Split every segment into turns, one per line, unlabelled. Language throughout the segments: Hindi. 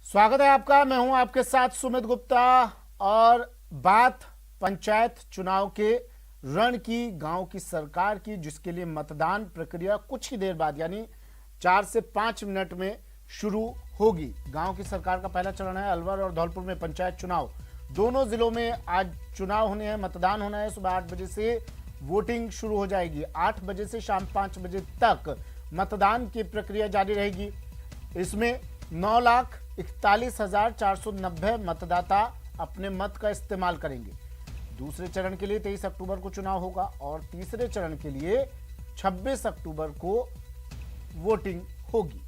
स्वागत है आपका। मैं हूं आपके साथ सुमित गुप्ता और बात पंचायत चुनाव के रण की, गांव की सरकार की, जिसके लिए मतदान प्रक्रिया कुछ ही देर बाद यानी 4 से 5 मिनट में शुरू होगी। गांव की सरकार का पहला चरण है। अलवर और धौलपुर में पंचायत चुनाव, दोनों जिलों में आज चुनाव होने हैं, मतदान होना है। सुबह 8 बजे से वोटिंग शुरू हो जाएगी। 8 बजे से शाम 5 बजे तक मतदान की प्रक्रिया जारी रहेगी। इसमें 9,41,490 मतदाता अपने मत का इस्तेमाल करेंगे। दूसरे चरण के लिए 23 अक्टूबर को चुनाव होगा और तीसरे चरण के लिए 26 अक्टूबर को वोटिंग होगी।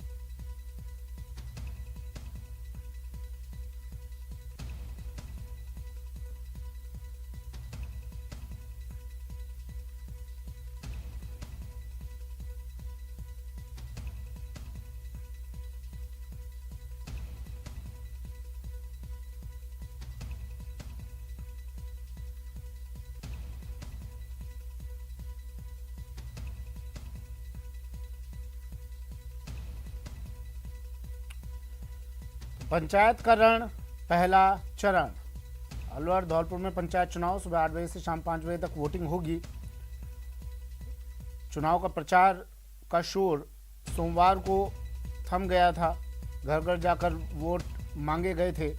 पंचायत का रण, पहला चरण। अलवर धौलपुर में पंचायत चुनाव, सुबह 8 बजे से शाम 5 बजे तक वोटिंग होगी। चुनाव का प्रचार का शोर सोमवार को थम गया था। घर घर जाकर वोट मांगे गए थे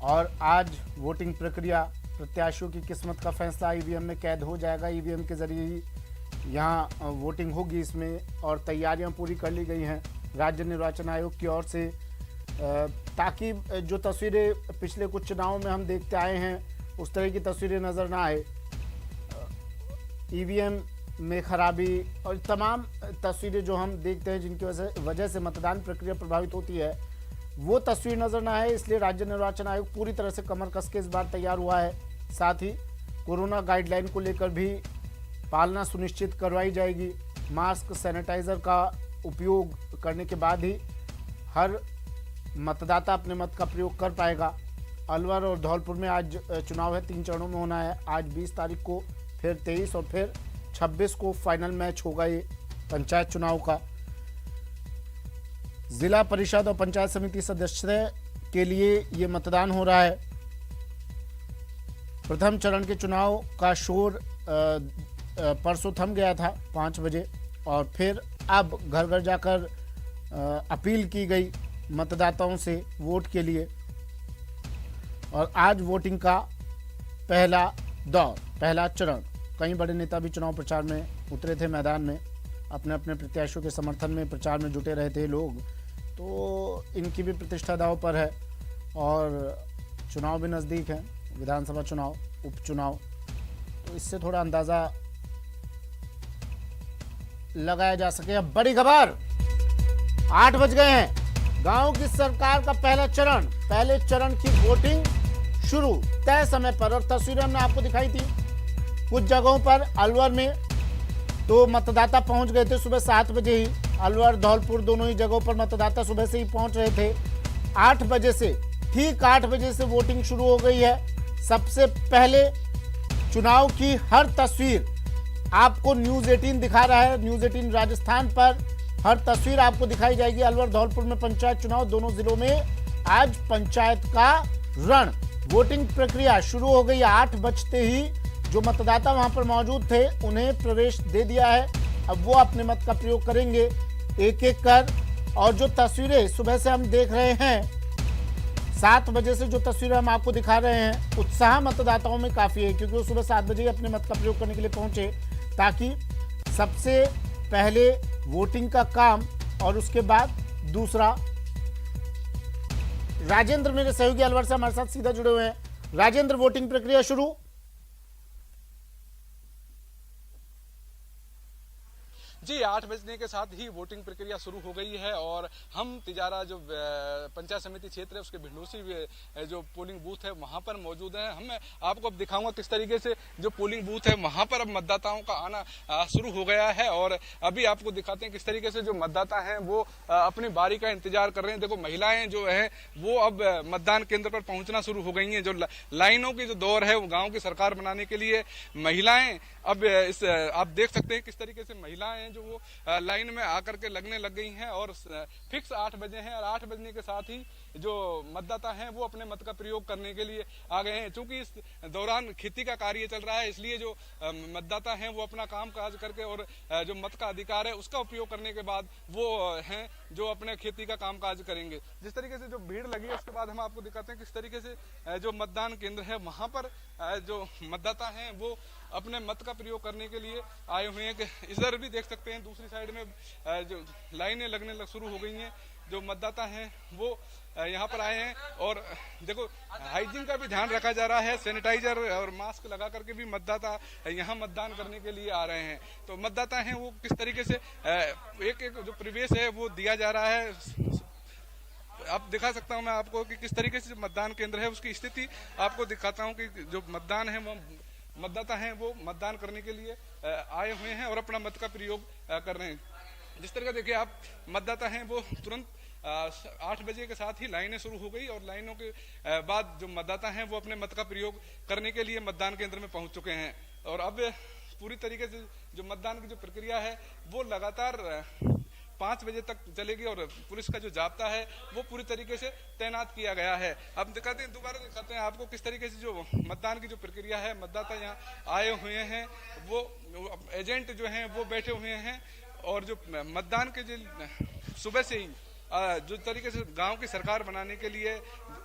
और आज वोटिंग प्रक्रिया, प्रत्याशियों की किस्मत का फैसला ईवीएम में कैद हो जाएगा। ईवीएम के जरिए ही यहाँ वोटिंग होगी इसमें, और तैयारियां पूरी कर ली गई हैं राज्य निर्वाचन आयोग की ओर से, ताकि जो तस्वीरें पिछले कुछ चुनावों में हम देखते आए हैं उस तरह की तस्वीरें नजर ना आए। ईवीएम में खराबी और तमाम तस्वीरें जो हम देखते हैं जिनकी वजह से मतदान प्रक्रिया प्रभावित होती है, वो तस्वीर नजर ना आए, इसलिए राज्य निर्वाचन आयोग पूरी तरह से कमर कस के इस बार तैयार हुआ है। साथ ही कोरोना गाइडलाइन को लेकर भी पालना सुनिश्चित करवाई जाएगी। मास्क, सैनिटाइजर का उपयोग करने के बाद ही हर मतदाता अपने मत का प्रयोग कर पाएगा। अलवर और धौलपुर में आज चुनाव है, 3 चरणों में होना है। आज 20 तारीख को, फिर 23 और फिर 26 को फाइनल मैच होगा ये पंचायत चुनाव का। जिला परिषद और पंचायत समिति सदस्य के लिए ये मतदान हो रहा है। प्रथम चरण के चुनाव का शोर परसों थम गया था 5 बजे, और फिर अब घर घर जाकर अपील की गई मतदाताओं से वोट के लिए। और आज वोटिंग का पहला दौर, पहला चरण। कई बड़े नेता भी चुनाव प्रचार में उतरे थे मैदान में, अपने अपने प्रत्याशियों के समर्थन में प्रचार में जुटे रहे थे लोग, तो इनकी भी प्रतिष्ठा दांव पर है। और चुनाव भी नज़दीक है, विधानसभा चुनाव, उपचुनाव, तो इससे थोड़ा अंदाज़ा लगाया जा सके। अब बड़ी खबर, 8 बज गए हैं। गांव की सरकार का पहला चरण, पहले चरण की वोटिंग शुरू तय समय पर, और तस्वीरें हमने आपको दिखाई थी। कुछ जगहों पर अलवर में तो मतदाता पहुंच गए थे सुबह 7 बजे ही। अलवर धौलपुर दोनों ही जगहों पर मतदाता सुबह से ही पहुंच रहे थे। 8 बजे से, ठीक 8 बजे से वोटिंग शुरू हो गई है। सबसे पहले चुनाव की हर तस्वीर आपको न्यूज 18 दिखा रहा है। न्यूज 18 राजस्थान पर हर तस्वीर आपको दिखाई जाएगी। अलवर धौलपुर में पंचायत चुनाव, दोनों जिलों में आज पंचायत का रण। वोटिंग प्रक्रिया शुरू हो गई। 8 बजते ही जो मतदाता वहां पर मौजूद थे उन्हें प्रवेश दे दिया है। अब वो अपने मत का प्रयोग करेंगे एक एक कर। और जो तस्वीरें सुबह से हम देख रहे हैं, 7 बजे से जो तस्वीरें हम आपको दिखा रहे हैं, उत्साह मतदाताओं में काफी है, क्योंकि वो सुबह 7 बजे ही अपने मत का प्रयोग करने के लिए पहुंचे, ताकि सबसे पहले वोटिंग का काम और उसके बाद दूसरा। राजेंद्र मेरे सहयोगी अलवर से हमारे साथ सीधा जुड़े हुए हैं। राजेंद्र, वोटिंग प्रक्रिया शुरू?
जी, 8 बजने के साथ ही वोटिंग प्रक्रिया शुरू हो गई है और हम तिजारा जो पंचायत समिति क्षेत्र है उसके भिंडोसी जो पोलिंग बूथ है वहां पर मौजूद है। हम आपको अब दिखाऊंगा किस तरीके से जो पोलिंग बूथ है वहां पर अब मतदाताओं का आना शुरू हो गया है। और अभी आपको दिखाते हैं किस तरीके से जो मतदाता हैं वो अपनी बारी का इंतजार कर रहे हैं। देखो, महिलाएं जो है वो अब मतदान केंद्र पर पहुंचना शुरू हो गई हैं। जो लाइनों की जो दौर है वो गाँव की सरकार बनाने के लिए महिलाएं अब आप देख सकते हैं किस तरीके से महिलाएं जो वो लाइन में आकर के लगने लग गई हैं और फिक्स 8 बजे हैं और 8 बजने के साथ ही जो मतदाता हैं वो अपने मत का प्रयोग करने के लिए आ गए हैं। चूंकि इस दौरान खेती का कार्य चल रहा है, इसलिए जो मतदाता हैं वो अपना काम काज करके और जो मत का अधिकार है उसका उपयोग करने के बाद वो हैं जो अपने खेती का काम काज करेंगे। जिस तरीके से जो भीड़ लगी है उसके बाद हम आपको दिखाते हैं किस तरीके से जो मतदान केंद्र है वहां पर जो मतदाता हैं वो अपने मत का प्रयोग करने के लिए आए हुए हैं। इधर भी देख सकते हैं दूसरी साइड में जो लाइनें लगने शुरू हो गई हैं। जो मतदाता हैं वो यहाँ पर आए हैं और देखो हाइजीन का भी ध्यान रखा जा रहा है, सैनिटाइजर और मास्क लगा करके भी मतदाता यहाँ मतदान करने के लिए आ रहे हैं। तो मतदाता हैं वो किस तरीके से एक एक जो प्रवेश है वो दिया जा रहा है। अब दिखा सकता हूं मैं आपको कि किस तरीके से जो मतदान केंद्र है उसकी स्थिति आपको दिखाता हूं कि जो मतदान है वो मतदाता हैं वो मतदान करने के लिए आए हुए हैं और अपना मत का प्रयोग कर रहे हैं। जिस तरह का देखिए आप मतदाता हैं वो तुरंत 8 बजे के साथ ही लाइनें शुरू हो गई और लाइनों के बाद जो मतदाता हैं वो अपने मत का प्रयोग करने के लिए मतदान केंद्र में पहुंच चुके हैं। और अब पूरी तरीके से जो मतदान की जो प्रक्रिया है वो लगातार 5 बजे तक चलेगी और पुलिस का जो जाब्ता है वो पूरी तरीके से तैनात किया गया है। अब दिखाते हैं, दोबारा दिखाते हैं आपको किस तरीके से जो मतदान की जो प्रक्रिया है, मतदाता यहाँ आए हुए हैं, वो एजेंट जो हैं वो बैठे हुए हैं और जो मतदान के जो सुबह से ही जो तरीके से गांव की सरकार बनाने के लिए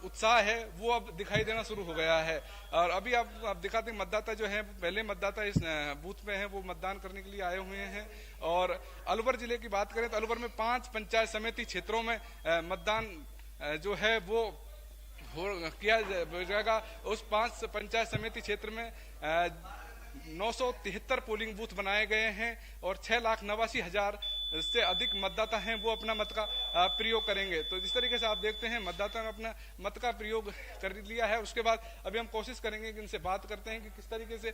उत्साह है वो अब दिखाई देना शुरू हो गया है। और अभी आप दिखाते हैं मतदाता जो है पहले मतदाता इस बूथ में है वो मतदान करने के लिए आए हुए हैं। और अलवर जिले की बात करें तो अलवर में 5 पंचायत समिति क्षेत्रों में मतदान जो है वो किया जाएगा। उस 5 पंचायत समिति क्षेत्र में 973 पोलिंग बूथ बनाए गए हैं और 6,89,000 से अधिक मतदाता हैं वो अपना मत का प्रयोग करेंगे। तो जिस तरीके से आप देखते हैं मतदाता ने अपना मत का प्रयोग कर लिया है। उसके बाद अभी हम कोशिश करेंगे कि इनसे बात करते हैं कि किस तरीके से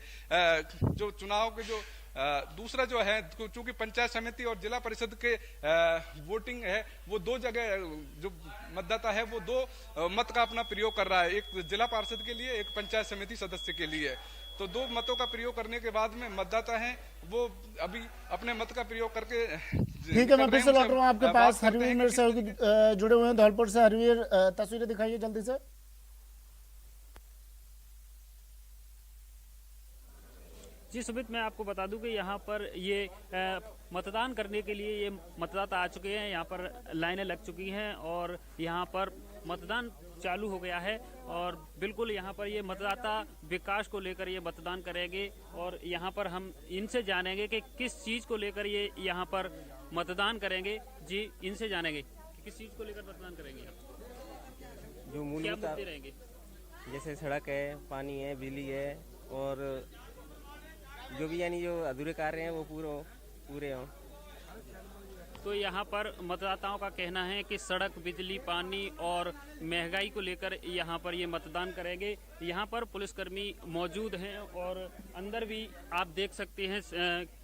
जो चुनाव के जो दूसरा जो है, चूंकि पंचायत समिति और जिला परिषद के वोटिंग है वो 2 जगह जो मतदाता है वो 2 मत का अपना प्रयोग कर रहा है, एक जिला पार्षद के लिए, एक पंचायत समिति सदस्य के लिए। तो 2 मतों का प्रयोग करने के बाद में मतदाता हैं वो अभी अपने मत का प्रयोग करके
ठीक है। मैं फिर से लौट रहा हूँ आपके पास। हरवीर मेरे सहयोगी जुड़े हुए हैं धौलपुर से। हरवीर, तस्वीरें दिखाइए जल्दी से।
जी सुमित, मैं आपको बता दूं कि यहाँ पर ये मतदान करने के लिए ये मतदाता आ चुके हैं। यहाँ पर लाइनें लग चुकी हैं और यहाँ पर मतदान चालू हो गया है और बिल्कुल यहाँ पर ये मतदाता विकास को लेकर ये मतदान करेंगे और यहाँ पर हम इनसे जानेंगे कि किस चीज को लेकर ये यहाँ पर मतदान करेंगे। जी, इनसे जानेंगे कि किस चीज को लेकर मतदान करेंगे आप,
जो
क्या मुद्दे रहेंगे?
जैसे सड़क है, पानी है, बिजली है और जो भी यानी जो अधूरे कार्य हैं वो पूरे हों।
तो यहाँ पर मतदाताओं का कहना है कि सड़क, बिजली, पानी और महंगाई को लेकर यहाँ पर ये मतदान करेंगे। यहाँ पर पुलिसकर्मी मौजूद हैं और अंदर भी आप देख सकते हैं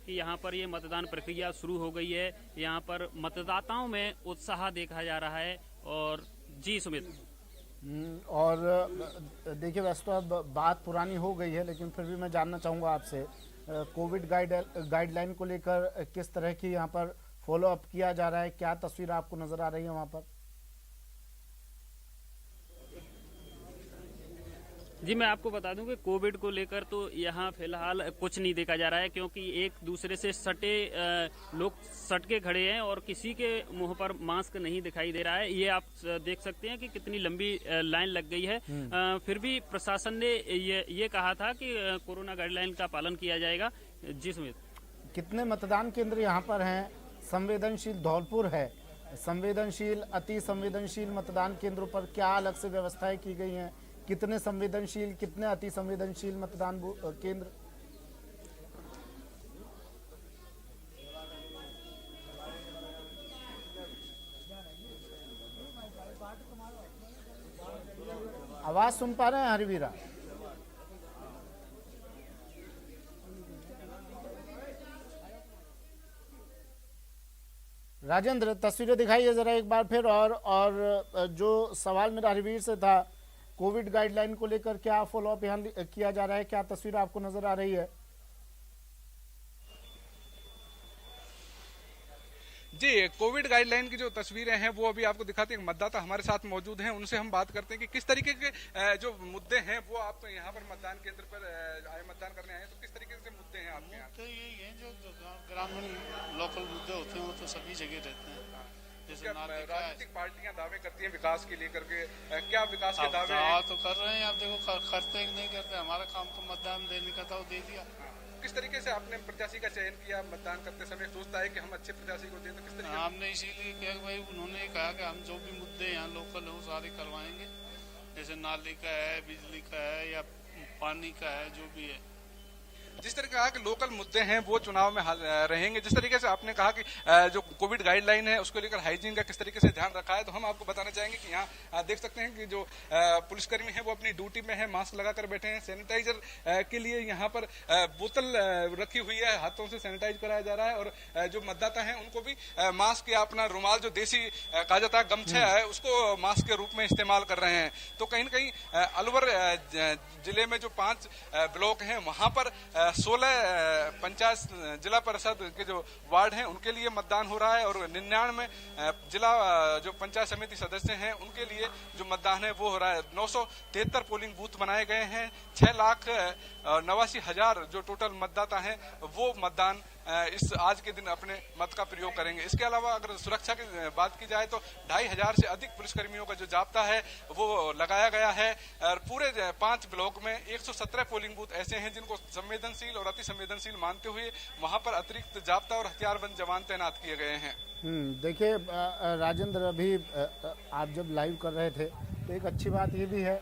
कि यहाँ पर ये मतदान प्रक्रिया शुरू हो गई है। यहाँ पर मतदाताओं में उत्साह देखा जा रहा है। और जी सुमित,
और देखिए वैसे तो अब बात पुरानी हो गई है लेकिन फिर भी मैं जानना चाहूँगा आपसे, कोविड गाइडलाइन को लेकर किस तरह की यहाँ पर फॉलो अप किया जा रहा है, क्या तस्वीर आपको नजर आ रही है वहां पर?
जी मैं आपको बता दूं कि कोविड को लेकर तो यहाँ फिलहाल कुछ नहीं देखा जा रहा है, क्योंकि एक दूसरे से सटे लोग सट के खड़े हैं और किसी के मुंह पर मास्क नहीं दिखाई दे रहा है। ये आप देख सकते हैं कि कितनी लंबी लाइन लग गई है। फिर भी प्रशासन ने ये कहा था कि कोरोना गाइडलाइन का पालन किया जाएगा। जी सुमित,
कितने मतदान केंद्र यहाँ पर हैं? संवेदनशील धौलपुर है, संवेदनशील, अति संवेदनशील मतदान केंद्रों पर क्या अलग से व्यवस्थाएं की गई हैं? कितने संवेदनशील, कितने अति संवेदनशील मतदान केंद्र? आवाज सुन पा रहे हैं हरवीरा? राजेंद्र, तस्वीरें दिखाइए जरा एक बार फिर। और जो सवाल मेरा हरवीर से था, कोविड गाइडलाइन को लेकर क्या फॉलोअप यहाँ किया जा रहा है, क्या तस्वीर आपको नजर आ रही है?
जी, कोविड गाइडलाइन की जो तस्वीरें हैं वो अभी आपको दिखाते हैं। मतदाता हमारे साथ मौजूद हैं, उनसे हम बात करते हैं कि किस तरीके के जो मुद्दे हैं वो आप तो यहाँ पर मतदान केंद्र पर आए, मतदान करने आए हैं, तो किस तरीके से मुद्दे हैं आपके यहाँ?
तो यही है जो ग्रामीण लोकल मुद्दे होते हैं वो तो सभी जगह रहते हैं। जैसे
क्या
नाले का है,
राजनीतिक पार्टियां दावे करती हैं विकास के लेकर के, क्या विकास के
अब
दावे
दावा
हैं?
तो कर रहे हैं, आप देखो करते हैं कि नहीं करते। हमारा काम तो मतदान देने का था, वो दे दिया।
किस तरीके से आपने प्रत्याशी का चयन किया? मतदान करते समय सोचता है कि हम अच्छे प्रत्याशी को दें, तो किस तरीके?
हमने इसीलिए किया कि भाई उन्होंने कहा कि हम जो भी मुद्दे यहाँ लोकल है वो सारे करवाएंगे। जैसे नाले का है, बिजली का है या पानी का है, जो भी है।
जिस तरह कहा कि लोकल मुद्दे हैं वो चुनाव में रहेंगे, जिस तरीके से आपने कहा कि जो कोविड गाइडलाइन है उसको लेकर हाइजीन का किस तरीके से ध्यान रखा है, तो हम आपको बताना चाहेंगे कि यहाँ देख सकते हैं कि जो पुलिसकर्मी है वो अपनी ड्यूटी में है, मास्क लगाकर बैठे हैं। सैनिटाइजर के लिए यहाँ पर बोतल रखी हुई है, हाथों से सैनिटाइज कराया जा रहा है, और जो मतदाता है उनको भी मास्क या अपना रुमाल जो देसी कहा जाता है गमछा है उसको मास्क के रूप में इस्तेमाल कर रहे हैं। तो कहीं न कहीं अलवर जिले में जो 5 ब्लॉक हैं वहां पर 16 पंचायत जिला परिषद के जो वार्ड हैं उनके लिए मतदान हो रहा है, और 99 जिला जो पंचायत समिति सदस्य हैं उनके लिए जो मतदान है वो हो रहा है। 973 पोलिंग बूथ बनाए गए हैं। 6,89,000 जो टोटल मतदाता हैं वो मतदान इस आज के दिन अपने मत का प्रयोग करेंगे। इसके अलावा अगर सुरक्षा की बात की जाए तो 2,500 से अधिक पुलिसकर्मियों का जो जाब्ता है वो लगाया गया है, और पूरे 5 ब्लॉक में 117 पोलिंग बूथ ऐसे हैं जिनको संवेदनशील और अति संवेदनशील मानते हुए वहां पर अतिरिक्त जाब्ता और हथियारबंद जवान तैनात किए गए हैं।
देखिए राजेंद्र, अभी आप जब लाइव कर रहे थे तो एक अच्छी बात ये भी है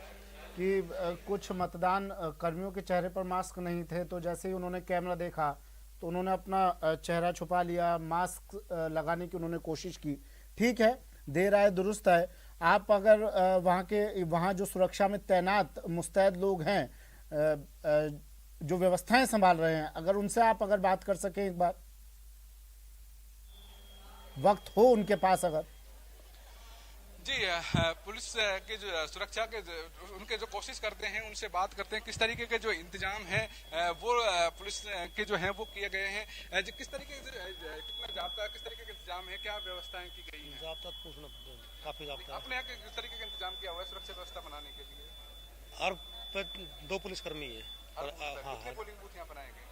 कि कुछ मतदान कर्मियों के चेहरे पर मास्क नहीं थे, तो जैसे ही उन्होंने कैमरा देखा तो उन्होंने अपना चेहरा छुपा लिया, मास्क लगाने की उन्होंने कोशिश की। ठीक है, देर आए दुरुस्त है। आप अगर वहाँ जो सुरक्षा में तैनात मुस्तैद लोग हैं, जो व्यवस्थाएं संभाल रहे हैं, अगर उनसे आप अगर बात कर सकें एक बार, वक्त हो उनके पास अगर।
जी, पुलिस के जो सुरक्षा के उनके जो कोशिश करते हैं उनसे बात करते हैं किस तरीके के जो इंतजाम है वो पुलिस के जो हैं वो किए गए हैं। किस तरीके से कितना जाब्ता, किस तरीके के इंतजाम है, क्या व्यवस्थाएं की गई हैं?
जाब्ता पूछना काफी जाब्ता
आपने यहाँ किस तरीके का इंतजाम किया हुआ है सुरक्षा व्यवस्था बनाने के लिए?
और 2 पुलिसकर्मी है।
कितने पोलिंग बूथ यहाँ बनाए गए?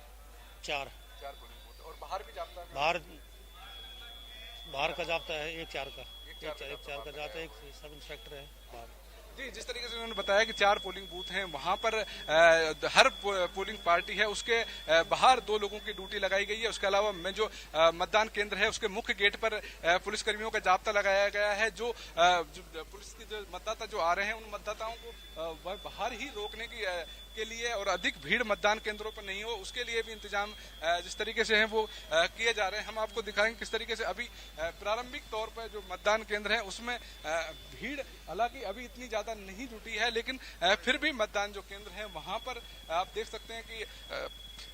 4
पोलिंग बूथ, और बाहर भी जाब्ता है?
बाहर का जाब्ता है, एक चार का जाता है, एक सब इंस्पेक्टर है बाहर।
जी, जिस तरीके से उन्होंने बताया कि 4 पोलिंग बूथ हैं, वहां पर हर पोलिंग पार्टी है उसके बाहर 2 लोगों की ड्यूटी लगाई गई है। उसके अलावा में जो मतदान केंद्र है उसके मुख्य गेट पर पुलिसकर्मियों का जाब्ता लगाया गया है। जो पुलिस के जो मतदाता जो आ रहे हैं उन मतदाताओं को बाहर ही रोकने के लिए और अधिक भीड़ मतदान केंद्रों पर नहीं हो उसके लिए भी इंतजाम जिस तरीके से हैं वो किए जा रहे हैं। हम आपको दिखाएंगे किस तरीके से अभी प्रारंभिक तौर पर जो मतदान केंद्र है उसमें भीड़ हालांकि अभी इतनी ज्यादा नहीं जुटी है, लेकिन फिर भी मतदान जो केंद्र है वहां पर आप देख सकते हैं कि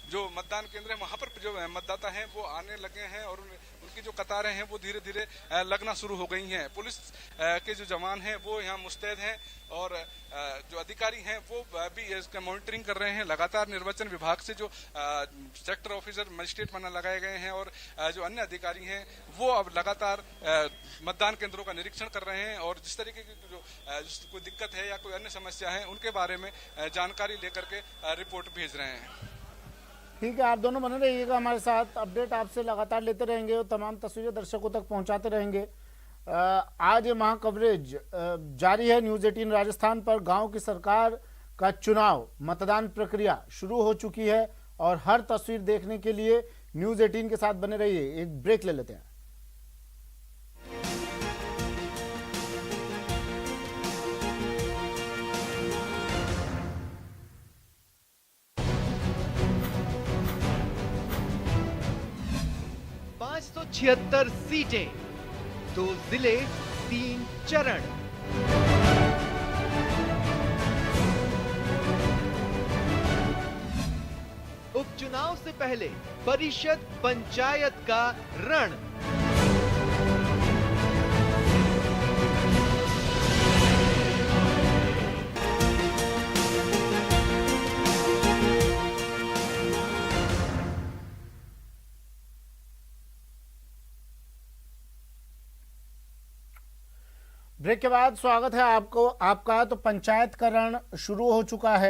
जो मतदान केंद्र है वहां पर जो मतदाता हैं वो आने लगे हैं, और उनकी जो कतारें हैं वो धीरे धीरे लगना शुरू हो गई हैं। पुलिस के जो जवान हैं वो यहाँ मुस्तैद हैं, और जो अधिकारी हैं वो भी इसका मॉनिटरिंग कर रहे हैं। लगातार निर्वाचन विभाग से जो सेक्टर ऑफिसर मजिस्ट्रेट बना लगाए गए हैं, और जो अन्य अधिकारी हैं वो अब लगातार मतदान केंद्रों का निरीक्षण कर रहे हैं, और जिस तरीके की जो कोई दिक्कत है या कोई अन्य समस्या है उनके बारे में जानकारी लेकर के रिपोर्ट भेज रहे हैं।
ठीक है, आप दोनों बने रहिएगा हमारे साथ, अपडेट आपसे लगातार लेते रहेंगे और तमाम तस्वीरें दर्शकों तक पहुंचाते रहेंगे। आज महा कवरेज जारी है न्यूज़ 18 राजस्थान पर। गांव की सरकार का चुनाव, मतदान प्रक्रिया शुरू हो चुकी है, और हर तस्वीर देखने के लिए न्यूज़ 18 के साथ बने रहिए। एक ब्रेक ले लेते हैं।
तो 76 सीटें, 2 जिले, 3 चरण। उपचुनाव से पहले परिषद पंचायत का रण।
ब्रेक के बाद स्वागत है आपका। तो पंचायतकरण शुरू हो चुका है।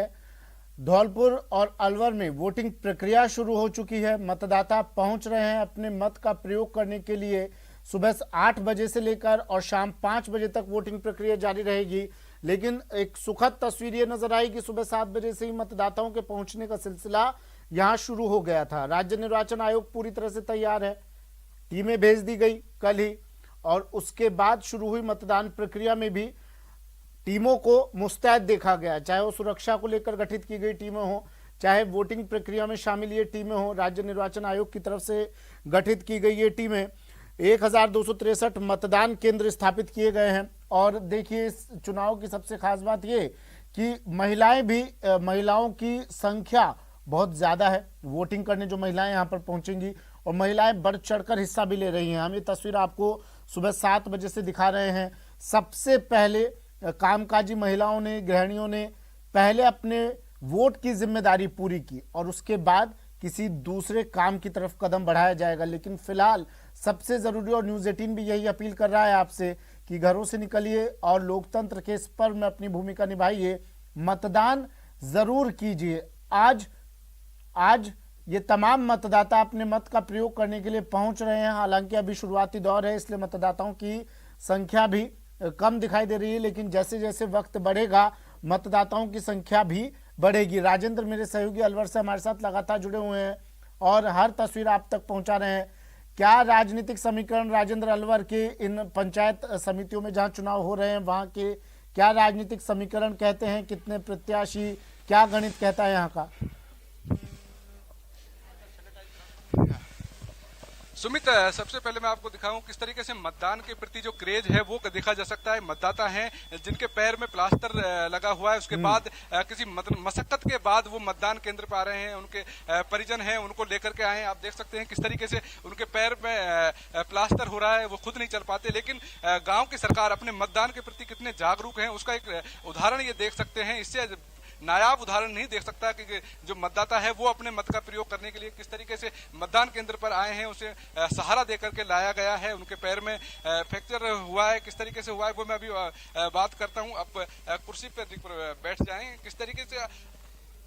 धौलपुर और अलवर में वोटिंग प्रक्रिया शुरू हो चुकी है। मतदाता पहुंच रहे हैं अपने मत का प्रयोग करने के लिए। सुबह 8 बजे से लेकर और शाम 5 बजे तक वोटिंग प्रक्रिया जारी रहेगी। लेकिन एक सुखद तस्वीर ये नजर आई कि सुबह 7 बजे से ही मतदाताओं के पहुंचने का सिलसिला यहां शुरू हो गया था। राज्य निर्वाचन आयोग पूरी तरह से तैयार है, टीमें भेज दी गई कल ही, और उसके बाद शुरू हुई मतदान प्रक्रिया में भी टीमों को मुस्तैद देखा गया। चाहे वो सुरक्षा को लेकर गठित की गई टीमें हो, चाहे वोटिंग प्रक्रिया में शामिल ये टीमें हो, राज्य निर्वाचन आयोग की तरफ से गठित की गई ये टीमें। 1263 मतदान केंद्र स्थापित किए गए हैं। और देखिए, इस चुनाव की सबसे खास बात ये कि महिलाओं की संख्या बहुत ज्यादा है। वोटिंग करने जो महिलाएं यहाँ पर पहुंचेंगी, और महिलाएं बढ़ चढ़कर हिस्सा भी ले रही हैं। हम ये तस्वीर आपको सुबह 7 बजे से दिखा रहे हैं। सबसे पहले कामकाजी महिलाओं ने, गृहिणियों ने पहले अपने वोट की जिम्मेदारी पूरी की, और उसके बाद किसी दूसरे काम की तरफ कदम बढ़ाया जाएगा। लेकिन फिलहाल सबसे जरूरी, और न्यूज़ 18 भी यही अपील कर रहा है आपसे कि घरों से निकलिए और लोकतंत्र के इस पर्व में अपनी भूमिका निभाइए, मतदान जरूर कीजिए। आज ये तमाम मतदाता अपने मत का प्रयोग करने के लिए पहुंच रहे हैं। हालांकि अभी शुरुआती दौर है, इसलिए मतदाताओं की संख्या भी कम दिखाई दे रही है, लेकिन जैसे जैसे वक्त बढ़ेगा मतदाताओं की संख्या भी बढ़ेगी। राजेंद्र मेरे सहयोगी अलवर से हमारे साथ लगातार जुड़े हुए हैं और हर तस्वीर आप तक पहुंचा रहे हैं। क्या राजनीतिक समीकरण राजेंद्र, अलवर के इन पंचायत समितियों में जहां चुनाव हो रहे हैं, वहां के क्या राजनीतिक समीकरण कहते हैं? कितने प्रत्याशी, क्या गणित कहता है यहाँ का?
सुमित, सबसे पहले मैं आपको दिखाऊं किस तरीके से मतदान के प्रति जो क्रेज है वो देखा जा सकता है। मतदाता हैं जिनके पैर में प्लास्टर लगा हुआ है, उसके बाद किसी मशक्कत के बाद वो मतदान केंद्र पर आ रहे हैं। उनके परिजन हैं, उनको लेकर के आए हैं। आप देख सकते हैं किस तरीके से उनके पैर में प्लास्टर हो रहा है, वो खुद नहीं चल पाते। लेकिन गाँव की सरकार अपने मतदान के प्रति कितने जागरूक है, उसका एक उदाहरण ये देख सकते हैं। इससे नायाब उदाहरण नहीं देख सकता कि जो मतदाता है वो अपने मत का प्रयोग करने के लिए किस तरीके से मतदान केंद्र पर आए हैं। उसे सहारा देकर के लाया गया है। उनके पैर में फ्रैक्चर हुआ है, किस तरीके से हुआ है वो मैं अभी बात करता हूं। अब कुर्सी पर बैठ जाएं। किस तरीके से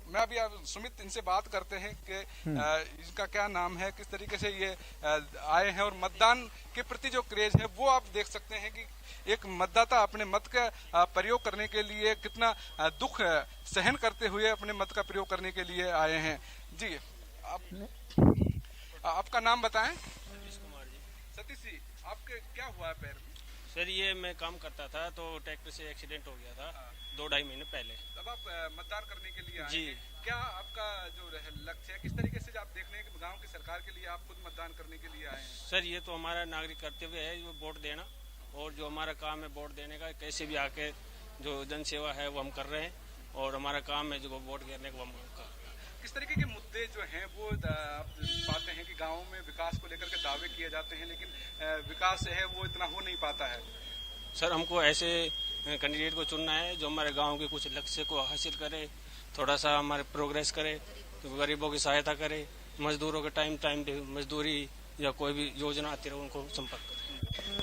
मैं अभी सुमित इनसे बात करते हैं कि इनका क्या नाम है, किस तरीके से ये आए हैं, और मतदान के प्रति जो क्रेज है वो आप देख सकते हैं कि एक मतदाता अपने मत का प्रयोग करने के लिए कितना दुख सहन करते हुए अपने मत का प्रयोग करने के लिए आए हैं। जी, आपका नाम बताएं।
सतीश कुमार जी।
सतीश जी, आपके क्या हुआ है पैर में?
सर, ये मैं काम करता था तो ट्रैक्टर से एक्सीडेंट हो गया था 2-2.5 महीने पहले।
तब आप मतदान करने के लिए आए
जी।
हैं। क्या आपका जो लक्ष्य है, किस तरीके से आप देख रहे हैं कि गांव की सरकार के लिए आप खुद मतदान करने के लिए आए हैं?
सर, ये तो हमारा नागरिक कर्तव्य है वो वोट देना, और जो हमारा काम है वोट देने का, कैसे भी आके जो जन सेवा है वो हम कर रहे हैं, और हमारा काम है जो वोट गिरने को हम कर रहे हैं।
किस तरीके के मुद्दे जो हैं वो आप पाते हैं कि गाँव में विकास को लेकर के दावे किए जाते हैं, लेकिन विकास है वो इतना हो नहीं पाता है?
सर, हमको ऐसे कैंडिडेट को चुनना है जो हमारे गांव के कुछ लक्ष्य को हासिल करे, थोड़ा सा हमारे प्रोग्रेस करे, तो गरीबों की सहायता करे, मजदूरों के टाइम मजदूरी या कोई भी योजना आती रहे उनको संपर्क करे।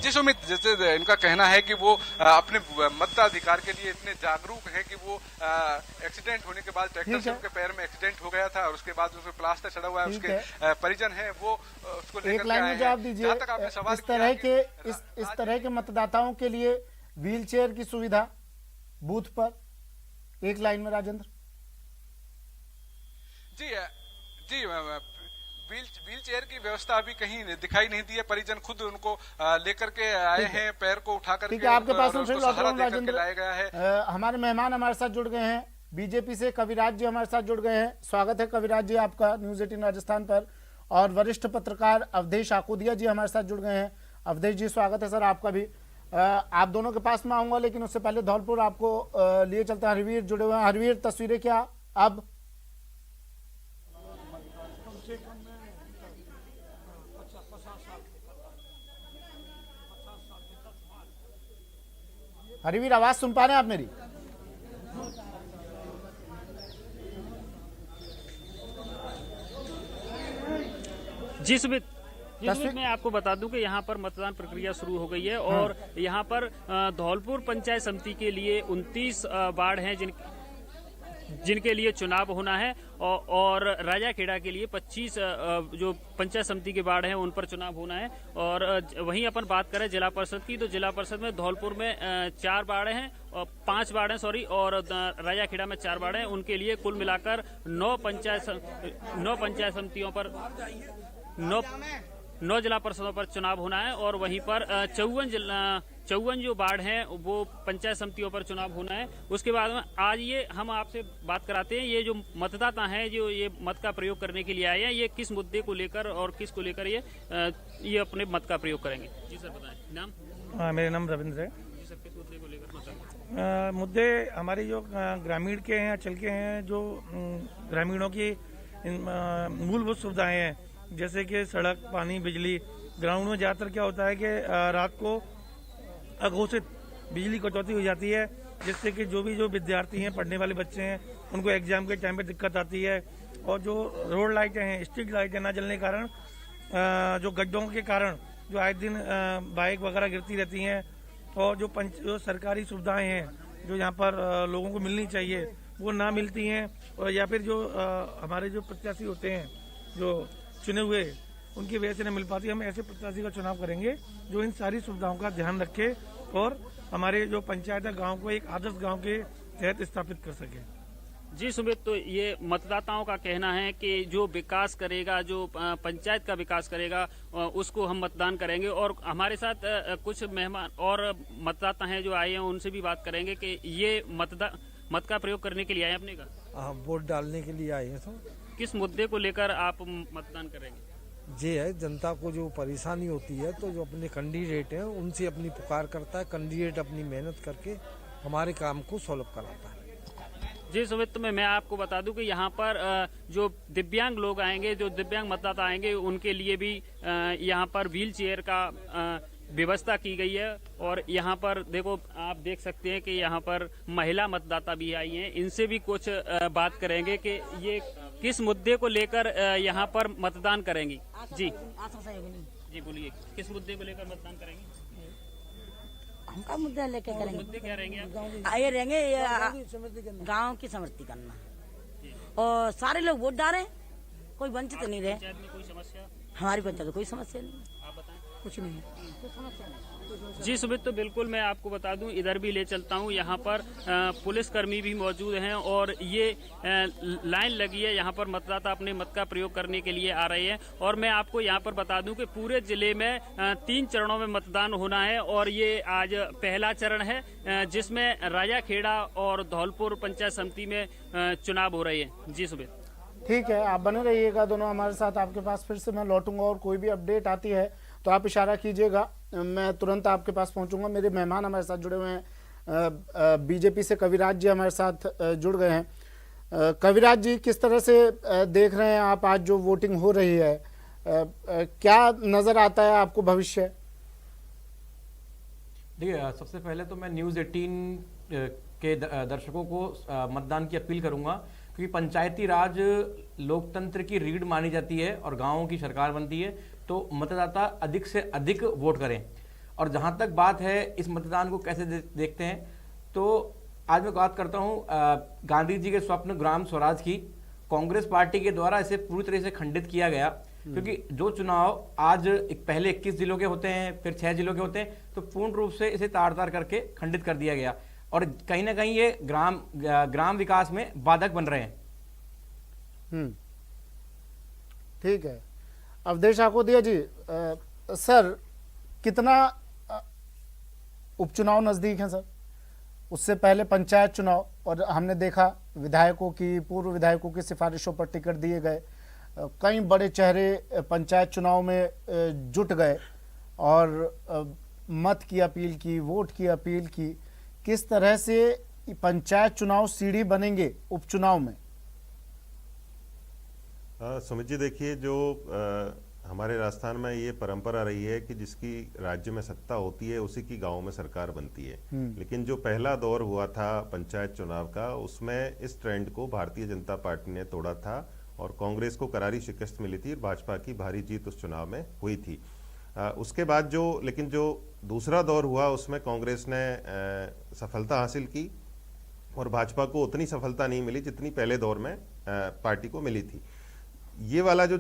जी सुमित, जैसे इनका कहना है कि वो अपने मताधिकार के लिए इतने जागरूक हैं कि वो एक्सीडेंट होने के बाद ट्रैक्टर से उनके पैर में एक्सीडेंट हो गया था, और उसके बाद उसमें प्लास्टर चढ़ा हुआ है। उसके परिजन हैं वो उसको लेकर
एक लाइन में जवाब दीजिए। इस तरह के मतदाताओं के लिए व्हील चेयर की सुविधा बूथ पर, एक लाइन में राजेंद्र।
जी, व्हील चेयर की व्यवस्था अभी कहीं दिखाई नहीं दी है। परिजन खुद उनको लेकर के आए हैं, पैर को उठा करके।
ठीक है, आपके पास
राजेंद्र लाया गया है।
हमारे मेहमान हमारे साथ जुड़ गए हैं बीजेपी से, कविराज जी हमारे साथ जुड़ गए हैं। स्वागत है कविराज जी आपका न्यूज़ 18 राजस्थान पर। और वरिष्ठ पत्रकार अवधेश आकोदिया जी हमारे साथ जुड़ गए हैं। अवधेश जी, स्वागत है सर आपका भी। आप दोनों के पास में आऊंगा, लेकिन उससे पहले धौलपुर आपको लिए चलते हैं। हरवीर जुड़े हुए हैं। हरवीर, तस्वीरें क्या अब? हरवीर, आवाज सुन पा रहे हैं आप मेरी?
जी सुमित, जी सुमित, मैं आपको बता दूं कि यहाँ पर मतदान प्रक्रिया शुरू हो गई है और यहाँ पर धौलपुर पंचायत समिति के लिए 29 वार्ड हैं जिनके लिए चुनाव होना है और राजाखेड़ा के लिए 25 जो पंचायत समिति के वार्ड हैं उन पर चुनाव होना है। और वहीं अपन बात करें जिला परिषद की, तो जिला परिषद में धौलपुर में 4 वार्ड हैं और 5 वार्ड हैं और राजाखेड़ा में 4 वार्ड हैं। उनके लिए कुल मिलाकर 9 पंचायत समितियों पर 9 जिला परिषदों पर चुनाव होना है और वहीं पर 54 जो वार्ड हैं वो पंचायत समितियों पर चुनाव होना है। उसके बाद में आज ये हम आपसे बात कराते हैं, ये जो मतदाता हैं जो ये मत का प्रयोग करने के लिए आए हैं, ये किस मुद्दे को लेकर और किस को लेकर ये अपने मत का प्रयोग करेंगे। जी सर बताएं नाम।
मेरा नाम रविंद्र है।
जी सर, किस मुद्दे को लेकर मत?
मुद्दे हमारे जो ग्रामीण के हैं, अंचल के हैं, जो ग्रामीणों की मूलभूत सुविधाएं हैं जैसे कि सड़क, पानी, बिजली। ग्राउंड में ज़्यादातर क्या होता है कि रात को अघोषित बिजली कटौती हो जाती है, जिससे कि जो विद्यार्थी हैं, पढ़ने वाले बच्चे हैं, उनको एग्जाम के टाइम पे दिक्कत आती है। और जो रोड लाइटें हैं, स्ट्रीट लाइटें ना जलने के कारण, जो गड्ढों के कारण जो आए दिन बाइक वगैरह गिरती रहती हैं, और जो सरकारी सुविधाएं हैं जो यहाँ पर लोगों को मिलनी चाहिए वो ना मिलती हैं, और या फिर जो हमारे जो प्रत्याशी होते हैं जो चुने हुए, उनकी वजह से नहीं मिल पाती। हम ऐसे प्रत्याशी का चुनाव करेंगे जो इन सारी सुविधाओं का ध्यान रखे और हमारे जो पंचायत है गांव को एक आदर्श गांव के तहत स्थापित कर सके।
जी सुमित, तो ये मतदाताओं का कहना है कि जो विकास करेगा, जो पंचायत का विकास करेगा, उसको हम मतदान करेंगे। और हमारे साथ कुछ मेहमान और मतदाता हैं जो आए हैं, उनसे भी बात करेंगे कि ये मत का प्रयोग करने के लिए आए अपने का
वोट डालने के लिए आए हैं। तो
किस मुद्दे को लेकर आप मतदान करेंगे?
ये है, जनता को जो परेशानी होती है तो जो अपने कैंडिडेट हैं उनसे अपनी पुकार करता है। कैंडिडेट अपनी मेहनत करके हमारे काम को सॉल्व कराता है।
जी सुमित, मैं आपको बता दूं कि यहाँ पर जो दिव्यांग लोग आएंगे, जो दिव्यांग मतदाता आएंगे, उनके लिए भी यहाँ पर व्हील चेयर का व्यवस्था की गई है। और यहाँ पर देखो, आप देख सकते हैं कि यहाँ पर महिला मतदाता भी आई हैं। इनसे भी कुछ बात करेंगे कि ये किस मुद्दे को लेकर यहाँ पर मतदान करेंगी। जी बोलिए, किस मुद्दे को लेकर मतदान करेंगे?
हमका मुद्दा लेके करेंगे।
मुद्दे क्या रहेंगे?
ये रहेंगे गांव की समृद्धि करना और सारे लोग वोट डालें, कोई वंचित नहीं रहे।
पंचायत में कोई समस्या?
हमारी पंचायत में कोई समस्या नहीं,
आप बताएं।
कुछ नहीं है।
जी सुमित, तो बिल्कुल मैं आपको बता दूं, इधर भी ले चलता हूं। यहाँ पर पुलिसकर्मी भी मौजूद हैं और ये लाइन लगी है। यहाँ पर मतदाता अपने मत का प्रयोग करने के लिए आ रहे हैं। और मैं आपको यहाँ पर बता दूं कि पूरे जिले में 3 चरणों में मतदान होना है और ये आज पहला चरण है जिसमें राजाखेड़ा और धौलपुर पंचायत समिति में चुनाव हो रहे हैं। जी सुमित,
ठीक है, आप बने रहिएगा दोनों हमारे साथ। आपके पास फिर से मैं लौटूंगा और कोई भी अपडेट आती है तो आप इशारा कीजिएगा, मैं तुरंत आपके पास पहुंचूंगा। मेरे मेहमान हमारे साथ जुड़े हुए हैं, बीजेपी से कविराज जी हमारे साथ जुड़ गए हैं। कविराज जी, किस तरह से देख रहे हैं आप आज जो वोटिंग हो रही है, क्या नजर आता है आपको भविष्य?
देखिए, सबसे पहले तो मैं न्यूज़ 18 के दर्शकों को मतदान की अपील करूंगा, क्योंकि पंचायती राज लोकतंत्र की रीढ़ मानी जाती है और गांवों की सरकार बनती है, तो मतदाता अधिक से अधिक वोट करें। और जहां तक बात है इस मतदान को कैसे देखते हैं, तो आज मैं बात करता हूं गांधी जी के स्वप्न ग्राम स्वराज की। कांग्रेस पार्टी के द्वारा इसे पूरी तरह से खंडित किया गया, क्योंकि जो चुनाव आज पहले 21 जिलों के होते हैं, फिर 6 जिलों के होते हैं, तो पूर्ण रूप से इसे तार-तार करके खंडित कर दिया गया और कहीं ना कहीं ये ग्राम विकास में बाधक बन रहे हैं।
ठीक है, अवधेश आकोदिया जी, सर कितना उपचुनाव नजदीक है सर? उससे पहले पंचायत चुनाव और हमने देखा विधायकों की, पूर्व विधायकों की सिफारिशों पर टिकट दिए गए, कई बड़े चेहरे पंचायत चुनाव में जुट गए और मत की अपील की, वोट की अपील की। किस तरह से पंचायत चुनाव सीढ़ी बनेंगे उपचुनाव में?
सुमित जी, देखिए, जो हमारे राजस्थान में ये परंपरा रही है कि जिसकी राज्य में सत्ता होती है उसी की गांव में सरकार बनती है। लेकिन जो पहला दौर हुआ था पंचायत चुनाव का, उसमें इस ट्रेंड को भारतीय जनता पार्टी ने तोड़ा था और कांग्रेस को करारी शिकस्त मिली थी, भाजपा की भारी जीत उस चुनाव में हुई थी। उसके बाद लेकिन जो दूसरा दौर हुआ उसमें कांग्रेस ने सफलता हासिल की और भाजपा को उतनी सफलता नहीं मिली जितनी पहले दौर में पार्टी को मिली थी। ये वाला जो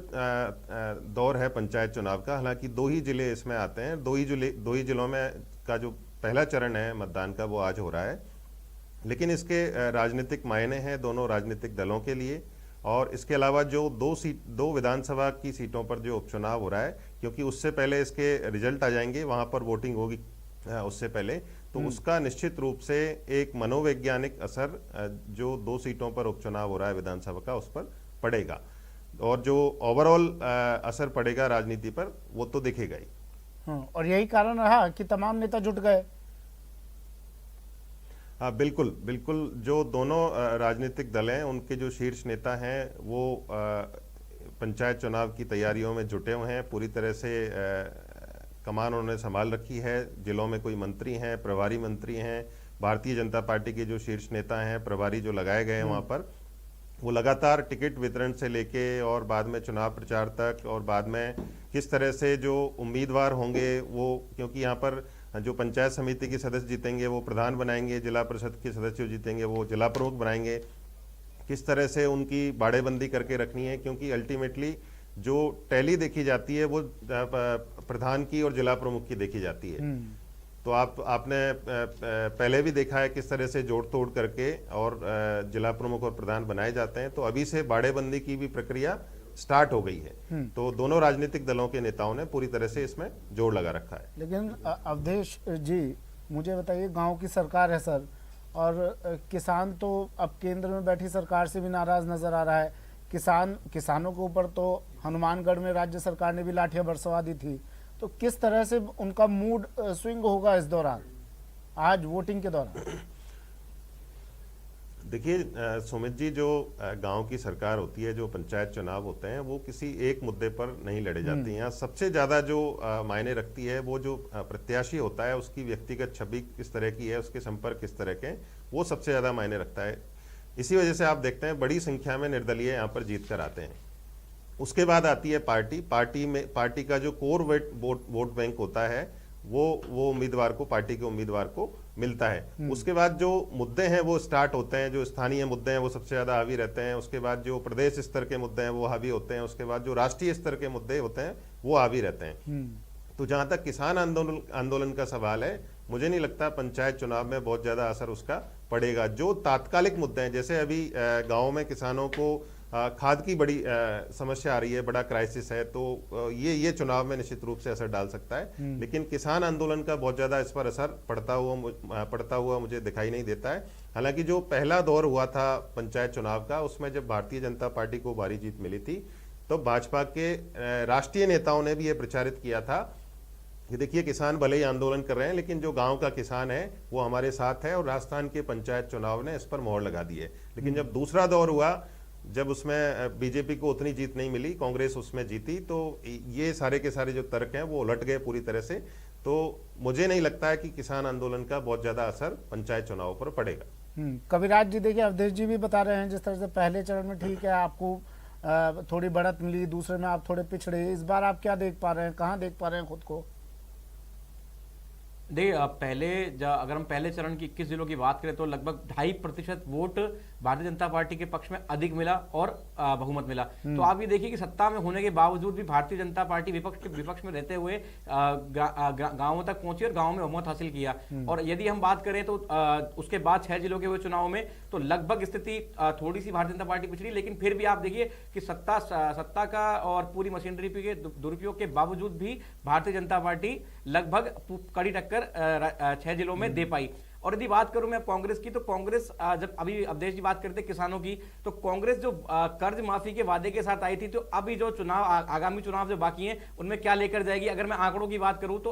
दौर है पंचायत चुनाव का, हालांकि 2 ही जिले इसमें आते हैं, 2 ही जिलों में का जो पहला चरण है मतदान का वो आज हो रहा है, लेकिन इसके राजनीतिक मायने हैं दोनों राजनीतिक दलों के लिए। और इसके अलावा जो 2 विधानसभा की सीटों पर जो उपचुनाव हो रहा है, क्योंकि उससे पहले इसके रिजल्ट आ जाएंगे, वहां पर वोटिंग होगी उससे पहले, तो उसका निश्चित रूप से एक मनोवैज्ञानिक असर जो 2 सीटों पर उपचुनाव हो रहा है विधानसभा का उस पर पड़ेगा, और जो ओवरऑल असर पड़ेगा राजनीति पर वो तो दिखेगा ही।
और यही कारण रहा कि तमाम नेता जुट गए।
हाँ, बिल्कुल बिल्कुल, जो दोनों राजनीतिक दल हैं उनके जो शीर्ष नेता हैं वो पंचायत चुनाव की तैयारियों में जुटे हुए हैं, पूरी तरह से कमान उन्होंने संभाल रखी है। जिलों में कोई मंत्री हैं, प्रभारी मंत्री हैं, भारतीय जनता पार्टी के जो शीर्ष नेता हैं, प्रभारी जो लगाए गए हैं वहाँ पर, वो लगातार टिकट वितरण से लेके और बाद में चुनाव प्रचार तक, और बाद में किस तरह से जो उम्मीदवार होंगे वो, क्योंकि यहाँ पर जो पंचायत समिति के सदस्य जीतेंगे वो प्रधान बनाएंगे, जिला परिषद के सदस्य जीतेंगे वो जिला प्रमुख बनाएंगे, किस तरह से उनकी बाड़ेबंदी करके रखनी है, क्योंकि अल्टीमेटली जो टैली देखी जाती है वो प्रधान की और जिला प्रमुख की देखी जाती है। तो आपने पहले भी देखा है किस तरह से जोड़ तोड़ करके और जिला प्रमुख और प्रधान बनाए जाते हैं। तो अभी से बाड़ेबंदी की भी प्रक्रिया स्टार्ट हो गई है। तो दोनों राजनीतिक दलों के नेताओं ने पूरी तरह से इसमें जोर लगा रखा है।
लेकिन अवधेश जी, मुझे बताइए, गांव की सरकार है सर, और किसान तो अब केंद्र में बैठी सरकार से भी नाराज नजर आ रहा है। किसानों के ऊपर तो हनुमानगढ़ में राज्य सरकार ने भी लाठियां बरसवा दी थी। तो किस तरह से उनका मूड स्विंग होगा इस दौरान, आज वोटिंग के दौरान?
देखिए सुमित जी, जो गांव की सरकार होती है, जो पंचायत चुनाव होते हैं, वो किसी एक मुद्दे पर नहीं लड़े जाते हैं। सबसे ज्यादा जो मायने रखती है वो जो प्रत्याशी होता है उसकी व्यक्तिगत छवि किस तरह की है, उसके संपर्क किस तरह के, वो सबसे ज्यादा मायने रखता है। इसी वजह से आप देखते हैं बड़ी संख्या में निर्दलीय यहाँ पर जीत कर आते हैं। उसके बाद आती है पार्टी का जो कोर वोट बैंक होता है वो उम्मीदवार को, पार्टी के उम्मीदवार को मिलता है। उसके बाद जो मुद्दे हैं वो स्टार्ट होते हैं, जो स्थानीय मुद्दे हैं वो सबसे ज्यादा हावी रहते हैं। उसके बाद जो प्रदेश स्तर के मुद्दे हैं वो हावी होते हैं। उसके बाद जो राष्ट्रीय स्तर के मुद्दे होते हैं वो हावी रहते हैं। तो जहां तक किसान आंदोलन का सवाल है, मुझे नहीं लगता पंचायत चुनाव में बहुत ज्यादा असर उसका पड़ेगा। जो तात्कालिक मुद्दे हैं, जैसे अभी गाँव में किसानों को खाद की बड़ी समस्या आ रही है, बड़ा क्राइसिस है, तो ये चुनाव में निश्चित रूप से असर डाल सकता है। लेकिन किसान आंदोलन का बहुत ज्यादा इस पर असर पड़ता हुआ मुझे दिखाई नहीं देता है। हालांकि जो पहला दौर हुआ था पंचायत चुनाव का, उसमें जब भारतीय जनता पार्टी को भारी जीत मिली थी तो भाजपा के राष्ट्रीय नेताओं ने भी ये प्रचारित किया था कि देखिए, किसान भले ही आंदोलन कर रहे हैं लेकिन जो गांव का किसान है वो हमारे साथ है, और राजस्थान के पंचायत चुनाव ने इस पर मोहर लगा दी है। लेकिन जब दूसरा दौर हुआ, जब उसमें बीजेपी को उतनी जीत नहीं मिली, कांग्रेस उसमें जीती, तो ये सारे के सारे जो तर्क हैं वो उलट गए पूरी तरह से। तो मुझे नहीं लगता है कि किसान आंदोलन का बहुत ज्यादा असर पंचायत चुनाव पर पड़ेगा।
कविराज जी, देखिए अवधेश जी भी बता रहे हैं जिस तरह से पहले चरण में ठीक है आपको थोड़ी बढ़त मिली, दूसरे में आप थोड़े पिछड़े, इस बार आप क्या देख पा रहे हैं, कहाँ देख पा रहे हैं खुद को?
देखिए, अगर हम पहले चरण की 21 जिलों की बात करें तो लगभग 2.5% वोट भारतीय जनता पार्टी के पक्ष में अधिक मिला और बहुमत मिला। तो आप ये देखिए कि सत्ता में होने के बावजूद भी भारतीय जनता पार्टी विपक्ष में रहते हुए गांवों तक पहुंची और गांवों में बहुमत हासिल किया। और यदि हम बात करें तो उसके बाद 6 जिलों के हुए चुनाव में तो लगभग स्थिति थोड़ी सी भारतीय जनता पार्टी पिछड़ी, लेकिन फिर भी आप देखिए कि सत्ता का और पूरी मशीनरी के दुरुपयोग के बावजूद भी भारतीय जनता पार्टी लगभग कड़ी टक्कर 6 जिलों में दे पाई। और यदि बात करूं मैं कांग्रेस की, तो कांग्रेस जब अभी अवधेश जी बात करते किसानों की, तो कांग्रेस जो कर्ज माफी के वादे के साथ आई थी, तो अभी जो आगामी चुनाव जो बाकी हैं उनमें क्या लेकर जाएगी? अगर मैं आंकड़ों की बात करूं तो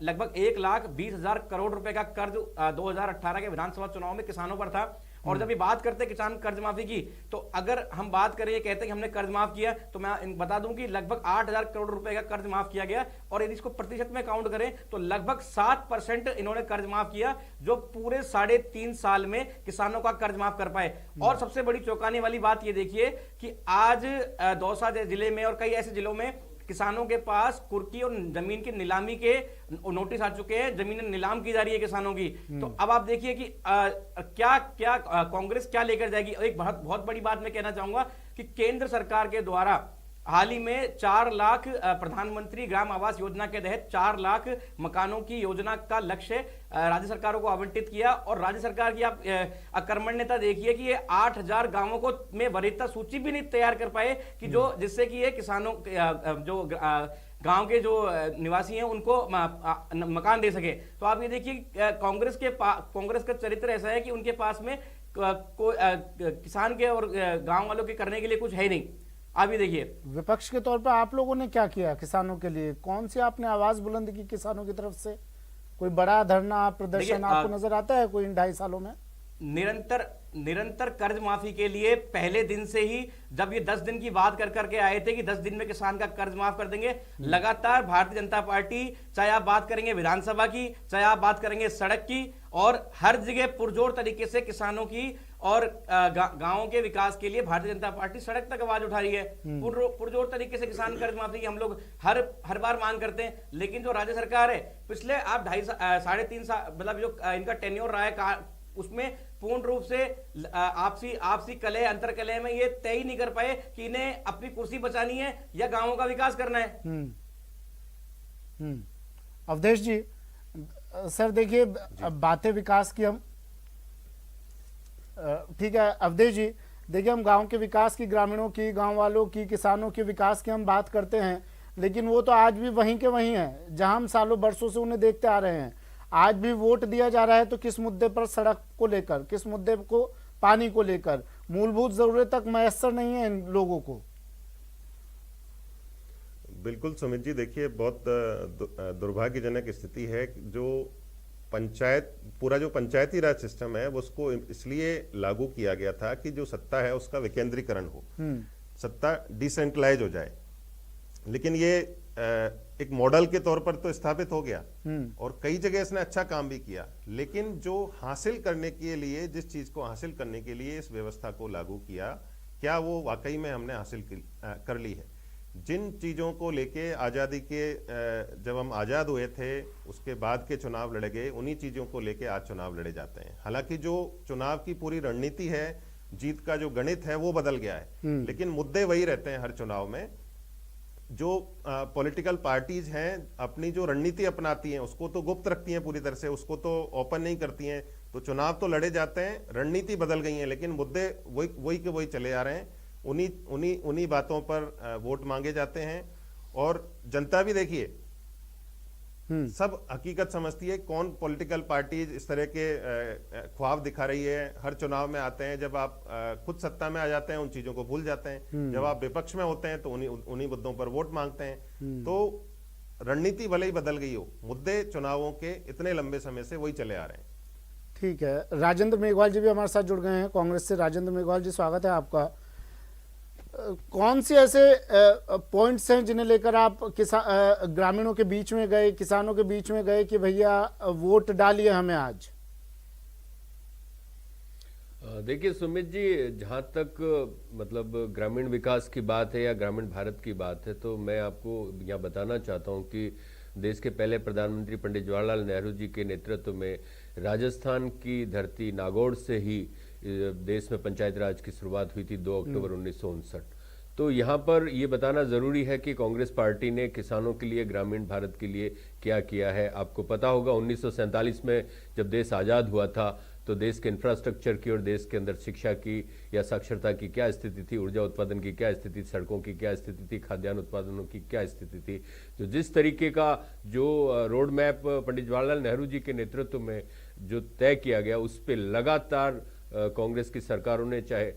लगभग 1,20,000 करोड़ रुपए का कर्ज 2018 के विधानसभा चुनाव में किसानों पर था। और जब ये बात करते हैं किसान कर्ज माफी की, तो अगर हम बात करें, ये कहते हैं कि हमने कर्ज माफ किया, तो मैं बता दूं कि लगभग 8,000 करोड़ रुपए का कर्ज माफ किया गया, और यदि इसको प्रतिशत में काउंट करें तो लगभग 7% इन्होंने कर्ज माफ किया, जो पूरे 3.5 साल में किसानों का कर्ज माफ कर पाए। और सबसे बड़ी चौंकाने वाली बात ये देखिए कि आज दौसा जिले में और कई ऐसे जिलों में किसानों के पास कुर्की और जमीन की नीलामी के नोटिस आ चुके हैं, जमीनें नीलाम की जा रही है किसानों की। तो अब आप देखिए कि क्या क्या कांग्रेस क्या लेकर जाएगी। एक बहुत बड़ी बात मैं कहना चाहूंगा कि केंद्र सरकार के द्वारा हाल ही में 4 लाख प्रधानमंत्री ग्राम आवास योजना के तहत 4 लाख मकानों की योजना का लक्ष्य राज्य सरकारों को आवंटित किया, और राज्य सरकार की आप अकर्मण्यता देखिए कि ये 8,000 गांवों को में वरीयता सूची भी नहीं तैयार कर पाए कि जो जिससे कि ये किसानों जो गांव के जो निवासी हैं उनको मकान दे सके। तो आप ये देखिए कांग्रेस का चरित्र ऐसा है कि उनके पास में किसान के और गांव वालों के करने के लिए कुछ है नहीं। आप ये देखिए,
विपक्ष के तौर पर आप लोगों ने क्या किया किसानों के लिए? कौन सी आपने आवाज बुलंद की किसानों की तरफ से? कोई बड़ा धरना प्रदर्शन आपको नजर आता है कोई इन 2.5 सालों में?
निरंतर कर्ज माफी के लिए पहले दिन से ही, जब ये 10 दिन की बात करके आए थे कि 10 दिन में किसान का कर्ज माफ कर देंगे, लगातार भारतीय जनता पार्टी, चाहे आप बात करेंगे विधानसभा की, चाहे आप बात करेंगे सड़क की, और हर जगह पुरजोर तरीके से किसानों की और गांवों के विकास के लिए भारतीय जनता पार्टी सड़क तक आवाज उठा रही है। पुरजोर तरीके से किसान कर्ज माफी की हम लोग हर बार मांग करते हैं, लेकिन जो राज्य सरकार है पिछले आप 3.5 साल मतलब जो इनका टेन्योर रहा है, उसमें पूर्ण रूप से आपसी कलह अंतर कलह में ये तय ही नहीं कर पाए कि इन्हें अपनी कुर्सी बचानी है या गांवों का विकास करना है।
अवधेश जी, सर देखिए बातें विकास की हम ठीक है अवधेश जी, देखिए हम गांव के विकास की, ग्रामीणों की, गांव वालों की, किसानों के विकास की हम बात करते हैं, लेकिन वो तो आज भी वहीं के वहीं है जहां हम सालों बरसों से उन्हें देखते आ रहे हैं। आज भी वोट दिया जा रहा है तो किस मुद्दे पर? सड़क को लेकर, किस मुद्दे को? पानी को लेकर। मूलभूत जरूरत तक मैसर नहीं है इन लोगों को।
बिल्कुल सुमित जी, देखिए बहुत दुर्भाग्यजनक स्थिति है जो पूरा जो पंचायती राज सिस्टम है उसको इसलिए लागू किया गया था कि जो सत्ता है उसका विकेंद्रीकरण हो, सत्ता डिसेंट्रलाइज हो जाए। लेकिन ये एक मॉडल के तौर पर तो स्थापित हो गया और कई जगह इसने अच्छा काम भी किया, लेकिन जो हासिल करने के लिए, जिस चीज को हासिल करने के लिए इस व्यवस्था को लागू किया, क्या वो वाकई में हमने हासिल कर ली है? जिन चीजों को लेके आजादी के जब हम आजाद हुए थे उसके बाद के चुनाव लड़े गए, उन्हीं चीजों को लेके आज चुनाव लड़े जाते हैं। हालांकि जो चुनाव की पूरी रणनीति है, जीत का जो गणित है वो बदल गया है, लेकिन मुद्दे वही रहते हैं हर चुनाव में। जो पॉलिटिकल पार्टीज हैं अपनी जो रणनीति अपनाती हैं उसको तो गुप्त रखती हैं पूरी तरह से, उसको तो ओपन नहीं करती हैं। तो चुनाव तो लड़े जाते हैं, रणनीति बदल गई है, लेकिन मुद्दे वही के वही चले आ रहे हैं। उन्हीं बातों पर वोट मांगे जाते हैं। और जनता भी देखिए सब हकीकत समझती है। कौन पॉलिटिकल पार्टीज इस तरह के ख्वाब दिखा रही है? हर चुनाव में आते हैं, जब आप खुद सत्ता में आ जाते हैं उन चीजों को भूल जाते हैं। जब आप विपक्ष में होते हैं तो उन्हीं मुद्दों पर वोट मांगते हैं। तो रणनीति भले ही बदल गई हो, मुद्दे चुनावों के इतने लंबे समय से वही चले आ रहे हैं।
ठीक है, राजेंद्र मेघवाल जी भी हमारे साथ जुड़ गए हैं कांग्रेस से। राजेंद्र मेघवाल जी, स्वागत है आपका। कौन से ऐसे पॉइंट्स हैं जिन्हें लेकर आप ग्रामीणों के बीच में गए, किसानों के बीच में गए कि भैया वोट डालिए हमें आज?
देखिए सुमित जी, जहाँ तक मतलब ग्रामीण विकास की बात है या ग्रामीण भारत की बात है, तो मैं आपको यहाँ बताना चाहता हूँ कि देश के पहले प्रधानमंत्री पंडित जवाहरलाल नेहरू जी के नेतृत्व में राजस्थान की धरती नागौर से ही देश में पंचायत राज की शुरुआत हुई थी 2 अक्टूबर 1959। तो यहाँ पर ये बताना ज़रूरी है कि कांग्रेस पार्टी ने किसानों के लिए, ग्रामीण भारत के लिए क्या किया है। आपको पता होगा 1947 में जब देश आज़ाद हुआ था तो देश के इंफ्रास्ट्रक्चर की और देश के अंदर शिक्षा की या साक्षरता की क्या स्थिति थी, ऊर्जा उत्पादन की क्या स्थिति, सड़कों की क्या स्थिति थी, खाद्यान्न उत्पादनों की क्या स्थिति थी। तो जिस तरीके का जो रोड मैप पंडित जवाहरलाल नेहरू जी के नेतृत्व में जो तय किया गया, उस पर लगातार कांग्रेस की सरकारों ने, चाहे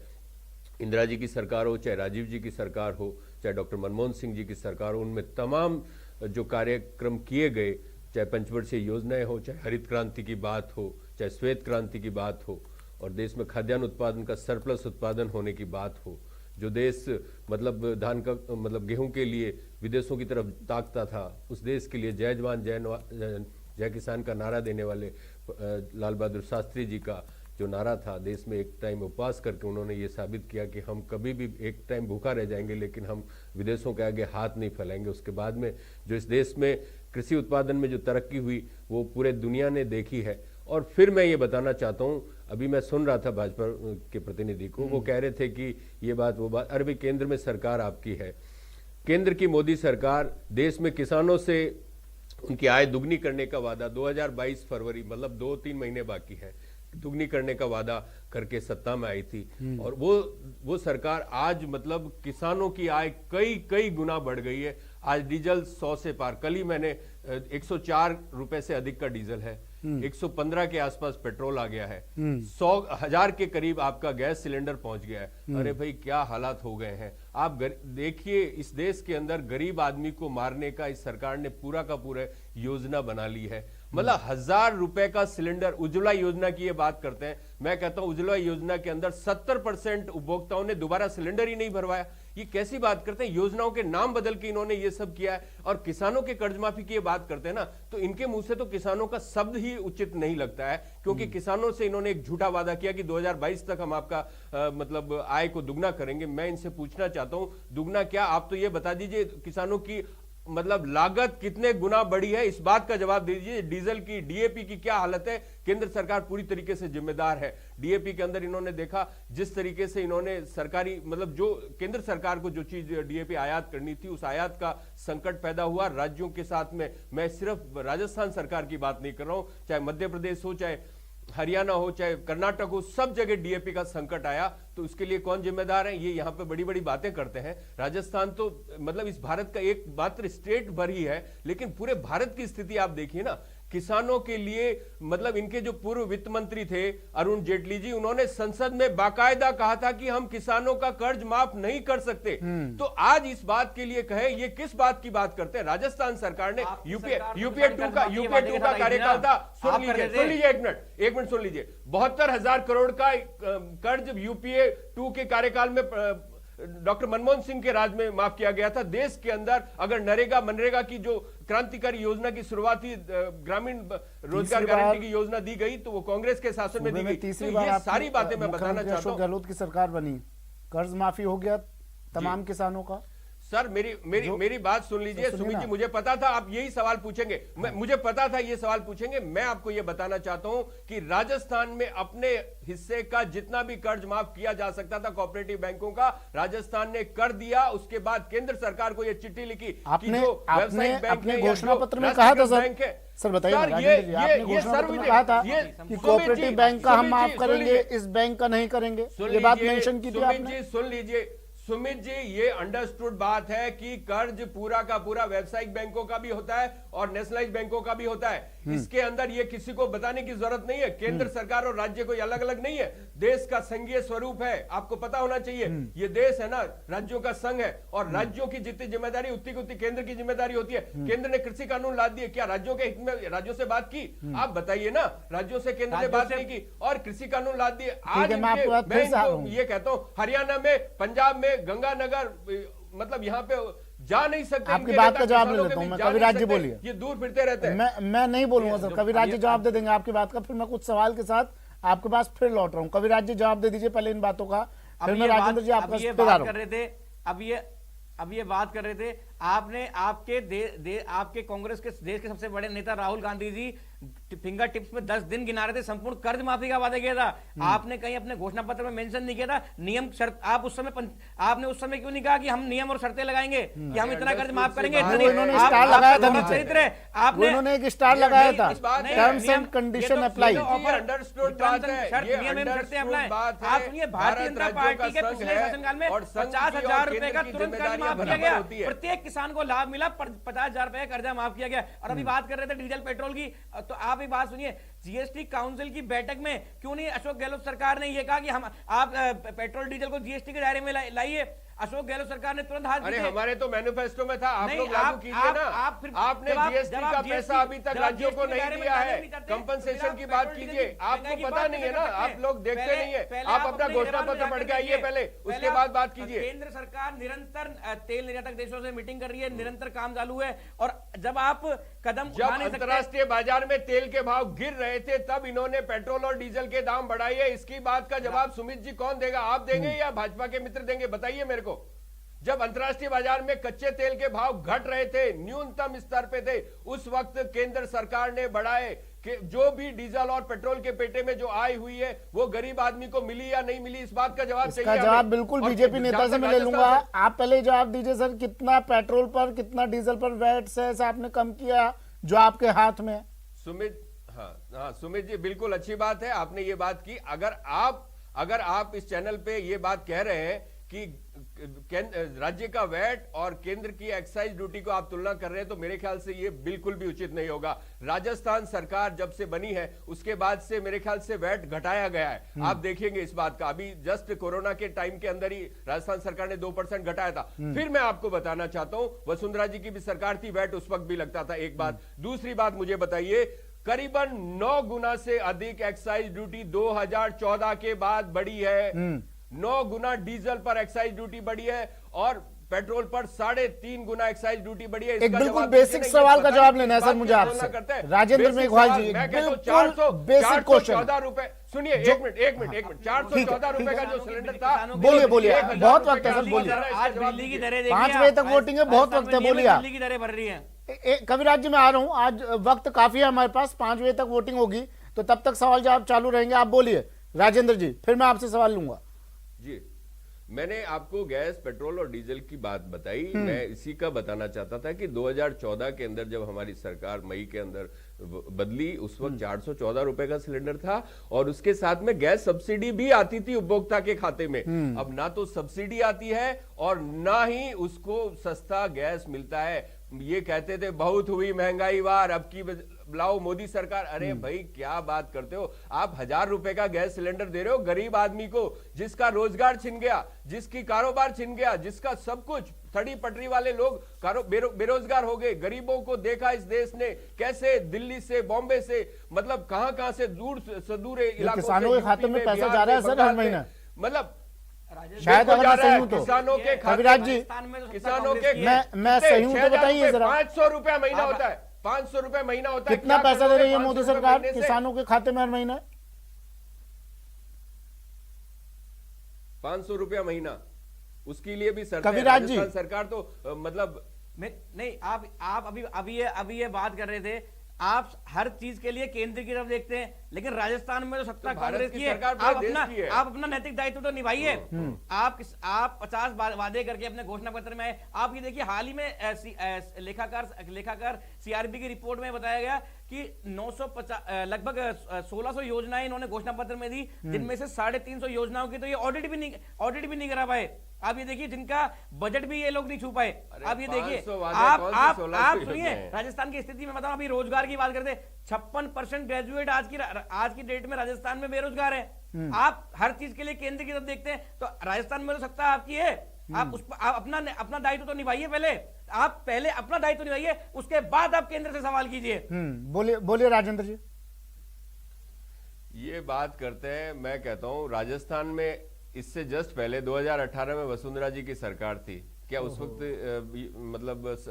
इंदिरा जी की सरकार हो, चाहे राजीव जी की सरकार हो, चाहे डॉक्टर मनमोहन सिंह जी की सरकार हो, उनमें तमाम जो कार्यक्रम किए गए, चाहे पंचवर्षीय योजनाएं हो, चाहे हरित क्रांति की बात हो, चाहे श्वेत क्रांति की बात हो, और देश में खाद्यान्न उत्पादन का सरप्लस उत्पादन होने की बात हो, जो देश मतलब धान का मतलब गेहूं के लिए विदेशों की तरफ ताकता था, उस देश के लिए जय जवान जय किसान का नारा देने वाले लाल बहादुर शास्त्री जी का जो नारा था, देश में एक टाइम उपवास करके उन्होंने ये साबित किया कि हम कभी भी एक टाइम भूखा रह जाएंगे लेकिन हम विदेशों के आगे हाथ नहीं फैलाएंगे। उसके बाद में जो इस देश में कृषि उत्पादन में जो तरक्की हुई वो पूरे दुनिया ने देखी है। और फिर मैं ये बताना चाहता हूँ, अभी मैं सुन रहा था भाजपा के प्रतिनिधि को, वो कह रहे थे कि ये बात वो बात, अरे भाई केंद्र में सरकार आपकी है, केंद्र की मोदी सरकार देश में किसानों से उनकी आय दुगनी करने का वादा 2022 फरवरी मतलब 2-3 महीने बाकी है, दुगनी करने का वादा करके सत्ता में आई थी। और वो सरकार आज मतलब किसानों की आय कई गुना बढ़ गई है। आज डीजल 100 से पार, कल ही मैंने 104 रुपए से अधिक का डीजल है, 115 के आसपास पेट्रोल आ गया है, 100,000 के करीब आपका गैस सिलेंडर पहुंच गया है। अरे भाई क्या हालात हो गए हैं। आप देखिए इस देश के अंदर गरीब आदमी को मारने का इस सरकार ने पूरा का पूरा योजना बना ली है। मतलब 1,000 रुपए का सिलेंडर, उज्ज्वला योजना की ये बात करते हैं, मैं कहता हूं उज्ज्वला योजना के अंदर 70% उपभोक्ताओं ने दोबारा सिलेंडर ही नहीं भरवाया। ये कैसी बात करते हैं, योजनाओं के नाम बदल के इन्होंने ये सब किया है। और किसानों के कर्ज माफी की ये बात करते हैं ना, तो इनके मुंह से तो किसानों का शब्द ही उचित नहीं लगता है, क्योंकि किसानों से इन्होंने एक झूठा वादा किया कि 2022 तक हम आपका मतलब आय को दुगना करेंगे। मैं इनसे पूछना चाहता हूं, दुगना क्या, आप तो ये बता दीजिए किसानों की मतलब लागत कितने गुना बढ़ी है, इस बात का जवाब दीजिए। डीजल की, डीएपी की क्या हालत है, केंद्र सरकार पूरी तरीके से जिम्मेदार है। डीएपी के अंदर इन्होंने देखा जिस तरीके से इन्होंने सरकारी मतलब जो केंद्र सरकार को जो चीज डीएपी आयात करनी थी, उस आयात का संकट पैदा हुआ राज्यों के साथ में। मैं सिर्फ राजस्थान सरकार की बात नहीं कर रहा हूं, चाहे मध्य प्रदेश हो, चाहे हरियाणा हो, चाहे कर्नाटक हो, सब जगह डीएपी का संकट आया। तो उसके लिए कौन जिम्मेदार है? ये यहाँ पे बड़ी बड़ी बातें करते हैं। राजस्थान तो मतलब इस भारत का एक मात्र स्टेट भर ही है, लेकिन पूरे भारत की स्थिति आप देखिए ना, किसानों के लिए मतलब इनके जो पूर्व वित्त मंत्री थे अरुण जेटली जी, उन्होंने संसद में बाकायदा कहा था कि हम किसानों का कर्ज माफ नहीं कर सकते। तो आज इस बात के लिए कहे, ये किस बात की बात करते हैं? राजस्थान सरकार ने यूपीए 2 का कार्यकाल था। सुन लीजिए एक मिनट सुन लीजिए। 72,000 करोड़ का कर्ज यूपीए 2 के कार्यकाल में डॉक्टर मनमोहन सिंह के राज में माफ किया गया था। देश के अंदर अगर मनरेगा की जो क्रांतिकारी योजना की शुरुआत थी, ग्रामीण रोजगार गारंटी की योजना दी गई, तो वो कांग्रेस के शासन में दी गई।
तीसरी
तो
बार
ये सारी बातें मैं बताना चाहता
अशोक
हूं।
गहलोत की सरकार बनी, कर्ज माफी हो गया तमाम किसानों का।
सर मेरी बात सुन लीजिए सुमित जी, मुझे पता था आप यही सवाल पूछेंगे, मुझे पता था ये सवाल पूछेंगे। मैं आपको ये बताना चाहता हूं कि राजस्थान में अपने हिस्से का जितना भी कर्ज माफ किया जा सकता था कोऑपरेटिव बैंकों का, राजस्थान ने कर दिया। उसके बाद केंद्र सरकार को यह चिट्ठी लिखी कि जो व्यावसायिक बैंक
अपने घोषणा पत्र में कहा था सर बताइए आपने घोषणा पत्र में कहा था कि कोऑपरेटिव बैंक का हम माफ करेंगे, इस बैंक का नहीं करेंगे, ये बात मेंशन की थी आपने।
सुन लीजिए सुमित जी, ये अंडरस्टूड बात है कि कर्ज पूरा का पूरा व्यावसायिक बैंकों का भी होता है और नेशनलाइज्ड बैंकों का भी होता है। इसके अंदर ये किसी को बताने की जरूरत नहीं है। केंद्र सरकार और राज्य कोई अलग अलग नहीं है, देश का संघीय स्वरूप है, आपको पता होना चाहिए। ये देश है ना, राज्यों का संघ है, और राज्यों की जितनी जिम्मेदारी उतनी की उतनी केंद्र की जिम्मेदारी होती है। केंद्र ने कृषि कानून ला दिए, क्या राज्यों के हित में राज्यों से बात की? आप बताइए ना, राज्यों से केंद्र ने बात नहीं की और कृषि कानून ला दिए। आज मैं ये कहता हूँ, हरियाणा में, पंजाब में, गंगानगर मतलब यहाँ पे जा नहीं सकते।
आपकी बात का जवाब नहीं देता हूं मैं, कविराज जी बोलिए।
ये दूर फिरते रहते हैं।
मैं नहीं बोलूंगा सर, कविराज जी जवाब दे देंगे आपकी बात का। फिर मैं कुछ सवाल के साथ आपके पास फिर लौट रहा हूँ। कविराज जी जवाब दे दीजिए पहले इन बातों का, फिर मैं राजेंद्र जी आपका
बात कर रहे थे। अब ये बात कर रहे थे आपने, आपके कांग्रेस के देश के सबसे बड़े नेता राहुल गांधी जी फिंगर टिप्स में 10 दिन गिना रहे थे, संपूर्ण कर्ज माफी का वादा किया था। आपने कहीं अपने घोषणा पत्र में मेंशन नहीं किया था नियम शर्त। आप उस समय आपने उस समय क्यों नहीं कहा कि हम नियम और शर्तें लगाएंगे कि हम इतना कर्ज माफ करेंगे?
उन्होंने स्टार लगाया था नीचे,
आपने
उन्होंने एक स्टार लगाया था, टर्म्स एंड कंडीशन अप्लाई।
आप सुनिए, भारतीय जनता पार्टी के पिछले शासनकाल में 50,000 रुपए का तुरंत कर्ज माफ किया गया, प्रत्येक किसान को लाभ मिला, 50,000 रुपए का कर्जा माफ किया गया। और अभी बात कर रहे थे डीजल पेट्रोल की, तो आप ही बात सुनिए, जीएसटी काउंसिल की बैठक में क्यों नहीं अशोक गहलोत सरकार ने ये कहा कि हम आप पेट्रोल डीजल को जीएसटी के दायरे में लाइए? अशोक गहलोत सरकार ने तुरंत हाथ
अरे हमारे तो मैनिफेस्टो में था, आप लोग लागू कीजिए ना। आपने जीएसटी का पैसा अभी तक राज्यों को नहीं दिया है, कंपनसेशन की बात कीजिए। आपको पता नहीं है ना, आप लोग देखते नहीं है। आप अपना घोषणा पत्र पढ़ के आइए पहले, उसके बाद बात कीजिए।
केंद्र सरकार निरंतर तेल निर्यातक देशों से मीटिंग कर रही है, निरंतर काम चालू है। और जब आप कदम
जब अंतर्राष्ट्रीय बाजार में तेल के भाव गिर रहे थे तब इन्होंने पेट्रोल और डीजल के दाम बढ़ाए है। इसकी बात का जवाब सुमित जी कौन देगा? आप देंगे या भाजपा के मित्र देंगे? बताइए मेरे को। जब अंतर्राष्ट्रीय बाजार में कच्चे तेल के भाव घट रहे थे, न्यूनतम स्तर पे थे, उस वक्त केंद्र सरकार ने बढ़ाए कि जो भी डीजल और पेट्रोल के पेटे में जो आय हुई है वो गरीब आदमी को मिली या नहीं मिली, इस बात का जवाब चाहिए।
इसका जवाब बिल्कुल बीजेपी नेता से मैं ले लूंगा। आप पहले जवाब दीजिए सर, कितना पेट्रोल पर कितना डीजल पर वैट सेस आपने कम किया जो आपके हाथ में?
सुमित, हाँ सुमित जी, बिल्कुल अच्छी बात है, आपने ये बात की। अगर आप इस चैनल पे ये बात कह रहे हैं कि राज्य का वैट और केंद्र की एक्साइज ड्यूटी को आप तुलना कर रहे हैं, तो मेरे ख्याल से ये बिल्कुल भी उचित नहीं होगा। राजस्थान सरकार जब से बनी है उसके बाद से मेरे ख्याल से वैट घटाया गया है। आप देखेंगे इस बात का, अभी जस्ट कोरोना के टाइम के अंदर ही राजस्थान सरकार ने 2% घटाया था। फिर मैं आपको बताना चाहता हूं, वसुंधरा जी की भी सरकार थी, वैट उस वक्त भी लगता था। एक बात। दूसरी बात मुझे बताइए, करीबन 9 गुना से अधिक एक्साइज ड्यूटी 2014 के बाद बढ़ी है। 9 गुना डीजल पर एक्साइज ड्यूटी बढ़ी है और पेट्रोल पर 3.5 गुना एक्साइज ड्यूटी बढ़ी है।
एक बिल्कुल बेसिक सवाल का जवाब लेना है सर मुझे आपसे, राजेंद्र मेघवाल जी। बिल्कुल बेसिक क्वेश्चन।
414 रुपए, सुनिए एक मिनट 414 रुपए का जो सिलेंडर था।
बोलिए बहुत वक्त है सर, बोलिए।
आज बिजली की दरें
5 बजे तक वोटिंग है, बहुत वक्त है, बोलिए।
बिजली की दरें बढ़ रही है।
कविराज जी मैं आ रहा हूं, आज वक्त काफी है हमारे पास, 5 बजे तक वोटिंग होगी, तो तब तक सवाल जवाब चालू रहेंगे। आप बोलिए राजेंद्र जी, फिर मैं आपसे सवाल लूंगा।
जी, मैंने आपको गैस, पेट्रोल और डीजल की बात बताई। मैं इसी का बताना चाहता था कि 2014 के अंदर जब हमारी सरकार मई के अंदर बदली, उस वक्त 414 रुपए का सिलेंडर था और उसके साथ में गैस सब्सिडी भी आती थी उपभोक्ता के खाते में। अब ना तो सब्सिडी आती है और ना ही उसको सस्ता गैस मिलता है। ये कहते थे बहुत हुई महंगाई वार, अब की बुलाओ मोदी सरकार। अरे भाई क्या बात करते हो आप? 1000 रुपए का गैस सिलेंडर दे रहे हो गरीब आदमी को, जिसका रोजगार छिन गया, जिसकी कारोबार छिन गया, जिसका सब कुछ, थड़ी पटरी वाले लोग बेरोजगार हो गए। गरीबों को देखा इस देश ने कैसे दिल्ली से, बॉम्बे से, मतलब कहां से दूर सुदूर इलाकों
किसानों के खाते में पैसा जा रहा है सर हर महीना,
मतलब
शायद अगर मैं सही हूं तो।
किसानों के
कविराज जी,
किसानों के
मैं सही हूं तो बताइए जरा।
500 रुपया महीना होता है, 500 रुपए महीना होता है।
कितना पैसा दे रही है मोदी सरकार किसानों के खाते में हर महीना?
500 रुपया महीना, उसके लिए भी
कविराज जी
सरकार तो मतलब
नहीं, आप अभी ये बात कर रहे थे, आप हर चीज के लिए केंद्र की तरफ देखते हैं, लेकिन राजस्थान में तो सत्ता कांग्रेस की है। आप अपना नैतिक दायित्व तो निभाइए। आप 50 वादे करके अपने घोषणा पत्र में आए। आप ये देखिए, हाल ही में लेखाकार सीआरबी की रिपोर्ट में बताया गया कि 950 लगभग 1600 योजनाएं इन्होंने घोषणा पत्र में दी, जिनमें से 350 योजनाओं की तो ये ऑडिट भी नहीं करा पाए। आप ये देखिए, जिनका बजट भी ये लोग नहीं छू पाए। आप ये देखिए, आप सुनिए, राजस्थान की स्थिति में बताओ, अभी रोजगार की बात करते, 56% ग्रेजुएट आज की डेट में राजस्थान में बेरोजगार है। आप हर चीज के लिए केंद्र की तरफ देखते हैं, तो राजस्थान में तो सत्ता आपकी है। आप अपना दायित्व तो निभाइए पहले। आप पहले अपना दायित्व निभाइए, उसके बाद आप केंद्र से सवाल कीजिए।
बोलिए राजेंद्र जी।
ये बात करते हैं, मैं कहता हूं राजस्थान में इससे जस्ट पहले 2018 में वसुंधरा जी की सरकार थी। क्या उस वक्त मतलब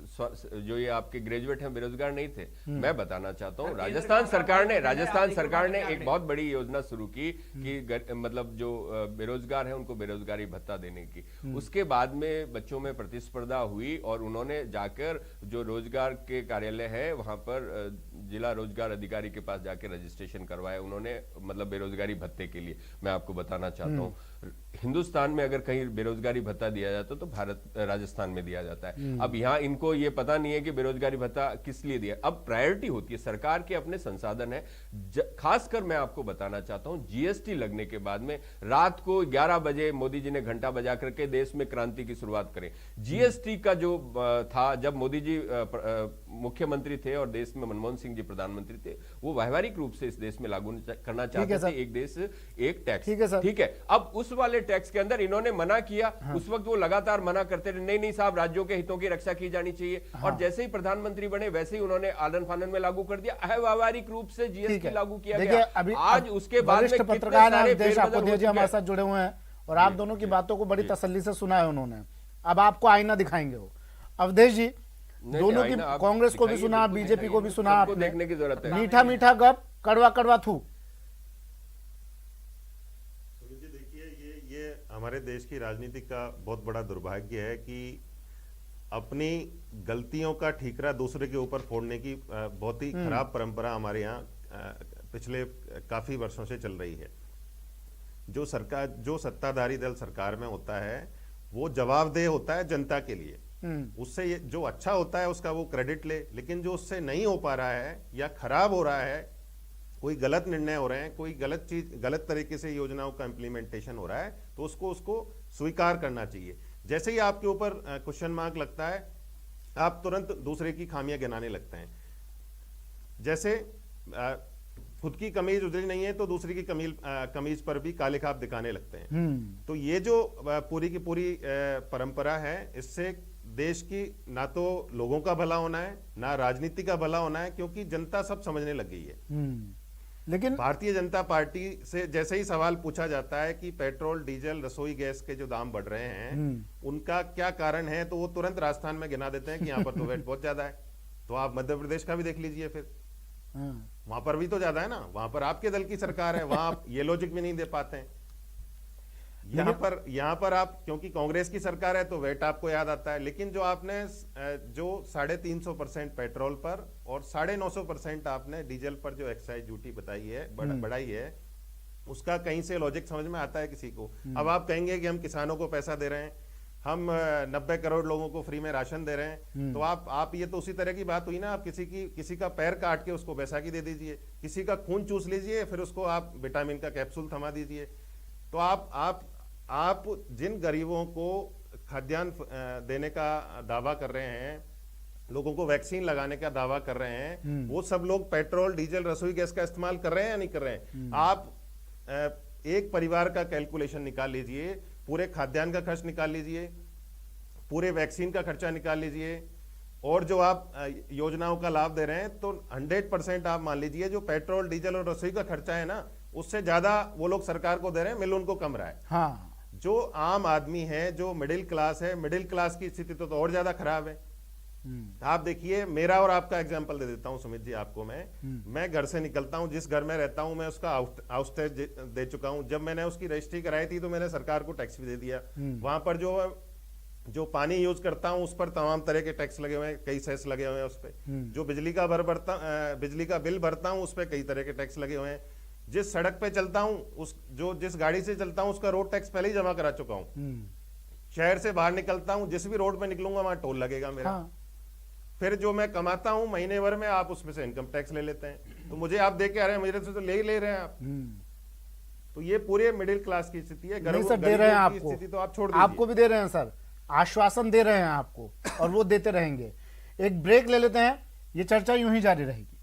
जो ये आपके ग्रेजुएट हैं बेरोजगार नहीं थे? मैं बताना चाहता हूँ, राजस्थान सरकार ने एक बहुत बड़ी योजना शुरू की कि मतलब जो बेरोजगार हैं उनको बेरोजगारी भत्ता देने की। उसके बाद में बच्चों में प्रतिस्पर्धा हुई और उन्होंने जाकर जो रोजगार के कार्यालय है वहां पर जिला रोजगार अधिकारी के पास जाकर रजिस्ट्रेशन करवाया उन्होंने, मतलब बेरोजगारी भत्ते के लिए। मैं आपको बताना चाहता हूँ, हिंदुस्तान में अगर कहीं बेरोजगारी भत्ता दिया जाता तो राजस्थान में दिया जाता है। अब यहाँ इनको ये पता नहीं है कि बेरोजगारी भत्ता किस लिए दिया। अब प्रायोरिटी होती है, सरकार के अपने संसाधन है। खासकर मैं आपको बताना चाहता हूं, जीएसटी लगने के बाद में रात को 11 बजे मोदी जी ने घंटा बजा करके देश में क्रांति की शुरुआत करें। जीएसटी का जो था, जब मोदी जी मुख्यमंत्री थे और देश में मनमोहन सिंह जी प्रधानमंत्री थे, वो व्यवहारिक रूप से इस देश में लागू करना चाहते थे, एक देश एक टैक्स। ठीक है, अब उस वाले टैक्स के अंदर इन्होंने मना किया। उस वक्त वो लगातार मना करते रहे, नहीं साहब राज्यों के हितों की रक्षा की जानी चाहिए। और जैसे ही प्रधानमंत्री बने वैसे ही उन्होंने आलन फालन में लागू कर दिया, अव्यवहारिक रूप से जीएसटी लागू किया गया। आज उसके बाद में
पत्रकार हमारे साथ जुड़े हुए हैं और आप दोनों की बातों को बड़ी तसल्ली से सुना है उन्होंने। अब आपको आईना दिखाएंगे वो। अवधेश जी, दोनों की, कांग्रेस को भी सुना, बीजेपी को भी सुना, आपको
देखने की जरूरत है।
मीठा मीठा गप, कड़वा कड़वा थू।
देखिए, ये हमारे देश की राजनीति का बहुत बड़ा दुर्भाग्य है कि अपनी गलतियों का ठीकरा दूसरे के ऊपर फोड़ने की बहुत ही खराब परंपरा हमारे यहाँ पिछले काफी वर्षों से चल रही है। जो सत्ताधारी दल सरकार में होता है वो जवाबदेह होता है जनता के लिए, उससे जो अच्छा होता है उसका वो क्रेडिट ले, लेकिन जो उससे नहीं हो पा रहा है या खराब हो रहा है, कोई गलत निर्णय हो रहे हैं, कोई गलत तरीके से योजनाओं का इंप्लीमेंटेशन हो रहा है, तो उसको स्वीकार करना चाहिए। जैसे ही आपके ऊपर क्वेश्चन मार्क लगता है आप तुरंत दूसरे की खामियां गिनाने लगते हैं। जैसे खुद की कमीज उजली नहीं है तो दूसरी की कमीज पर भी काले खाप दिखाने लगते हैं। तो ये जो पूरी की पूरी परंपरा है, इससे देश की ना तो लोगों का भला होना है ना राजनीति का भला होना है, क्योंकि जनता सब समझने लग गई है। लेकिन भारतीय जनता पार्टी से जैसे ही सवाल पूछा जाता है कि पेट्रोल डीजल रसोई गैस के जो दाम बढ़ रहे हैं उनका क्या कारण है, तो वो तुरंत राजस्थान में गिना देते हैं कि यहाँ पर तो वेट बहुत ज्यादा है। तो आप मध्य प्रदेश का भी देख लीजिए, फिर वहां पर भी तो ज्यादा है ना, वहां पर आपके दल की सरकार है, वहां आप ये लॉजिक भी नहीं दे पाते हैं। यहाँ पर आप, क्योंकि कांग्रेस की सरकार है तो वेट आपको याद आता है, लेकिन जो आपने जो 350% पेट्रोल पर और 950% आपने डीजल पर जो एक्साइज ड्यूटी बताई है, बढ़ाई है, उसका कहीं से लॉजिक समझ में आता है किसी को? अब आप कहेंगे कि हम किसानों को पैसा दे रहे हैं, हम 90 करोड़ लोगों को फ्री में राशन दे रहे हैं, तो आप ये तो उसी तरह की बात हुई ना। आप किसी का पैर काट के उसको बैसाखी दे दीजिए, किसी का खून चूस लीजिए, फिर उसको आप विटामिन का कैप्सूल थमा दीजिए। तो आप जिन गरीबों को खाद्यान्न देने का दावा कर रहे हैं, लोगों को वैक्सीन लगाने का दावा कर रहे हैं, वो सब लोग पेट्रोल डीजल रसोई गैस का इस्तेमाल कर रहे हैं या नहीं कर रहे हैं? आप एक परिवार का कैलकुलेशन निकाल लीजिए, पूरे खाद्यान्न का खर्च निकाल लीजिए, पूरे वैक्सीन का खर्चा निकाल लीजिए, और जो आप योजनाओं का लाभ दे रहे हैं, तो 100% आप मान लीजिए जो पेट्रोल डीजल और रसोई का खर्चा है ना, उससे ज्यादा वो लोग सरकार को दे रहे हैं, मिल उनको कम रहा है। हाँ। जो आम आदमी है, जो मिडिल क्लास है, मिडिल क्लास की स्थिति तो और ज्यादा खराब है। आप देखिए, मेरा और आपका एग्जांपल दे देता हूं सुमित जी आपको। मैं घर से निकलता हूं, जिस घर में रहता हूं मैं उसका आउटस्टेज दे चुका हूं। जब मैंने उसकी रजिस्ट्री कराई थी तो मैंने सरकार को टैक्स भी दे दिया। वहां पर जो पानी यूज करता हूं उस पर तमाम तरह के टैक्स लगे हुए हैं, कई सेस लगे हुए हैं उस पर। जो बिजली का बिल भरता हूं उस पर कई तरह के टैक्स लगे हुए हैं। जिस सड़क पे चलता हूं, जिस गाड़ी से चलता हूं उसका रोड टैक्स पहले ही जमा करा चुका हूं। शहर से बाहर निकलता हूं, जिस भी रोड पे निकलूंगा वहां टोल लगेगा मेरा। फिर जो मैं कमाता हूं महीने भर में, आप उसमें से इनकम टैक्स ले लेते हैं। तो मुझे आप दे के आ रहे हैं, मेरे से तो ले ही ले रहे हैं आप। तो ये पूरे मिडिल क्लास की स्थिति है।
नहीं सर, दे रहे हैं आपको,
स्थिति तो आप छोड़ दीजिए।
आपको भी दे रहे हैं सर, आश्वासन दे रहे हैं आपको, और वो देते रहेंगे। एक ब्रेक ले लेते हैं, ये चर्चा यूं ही जारी रहेगी।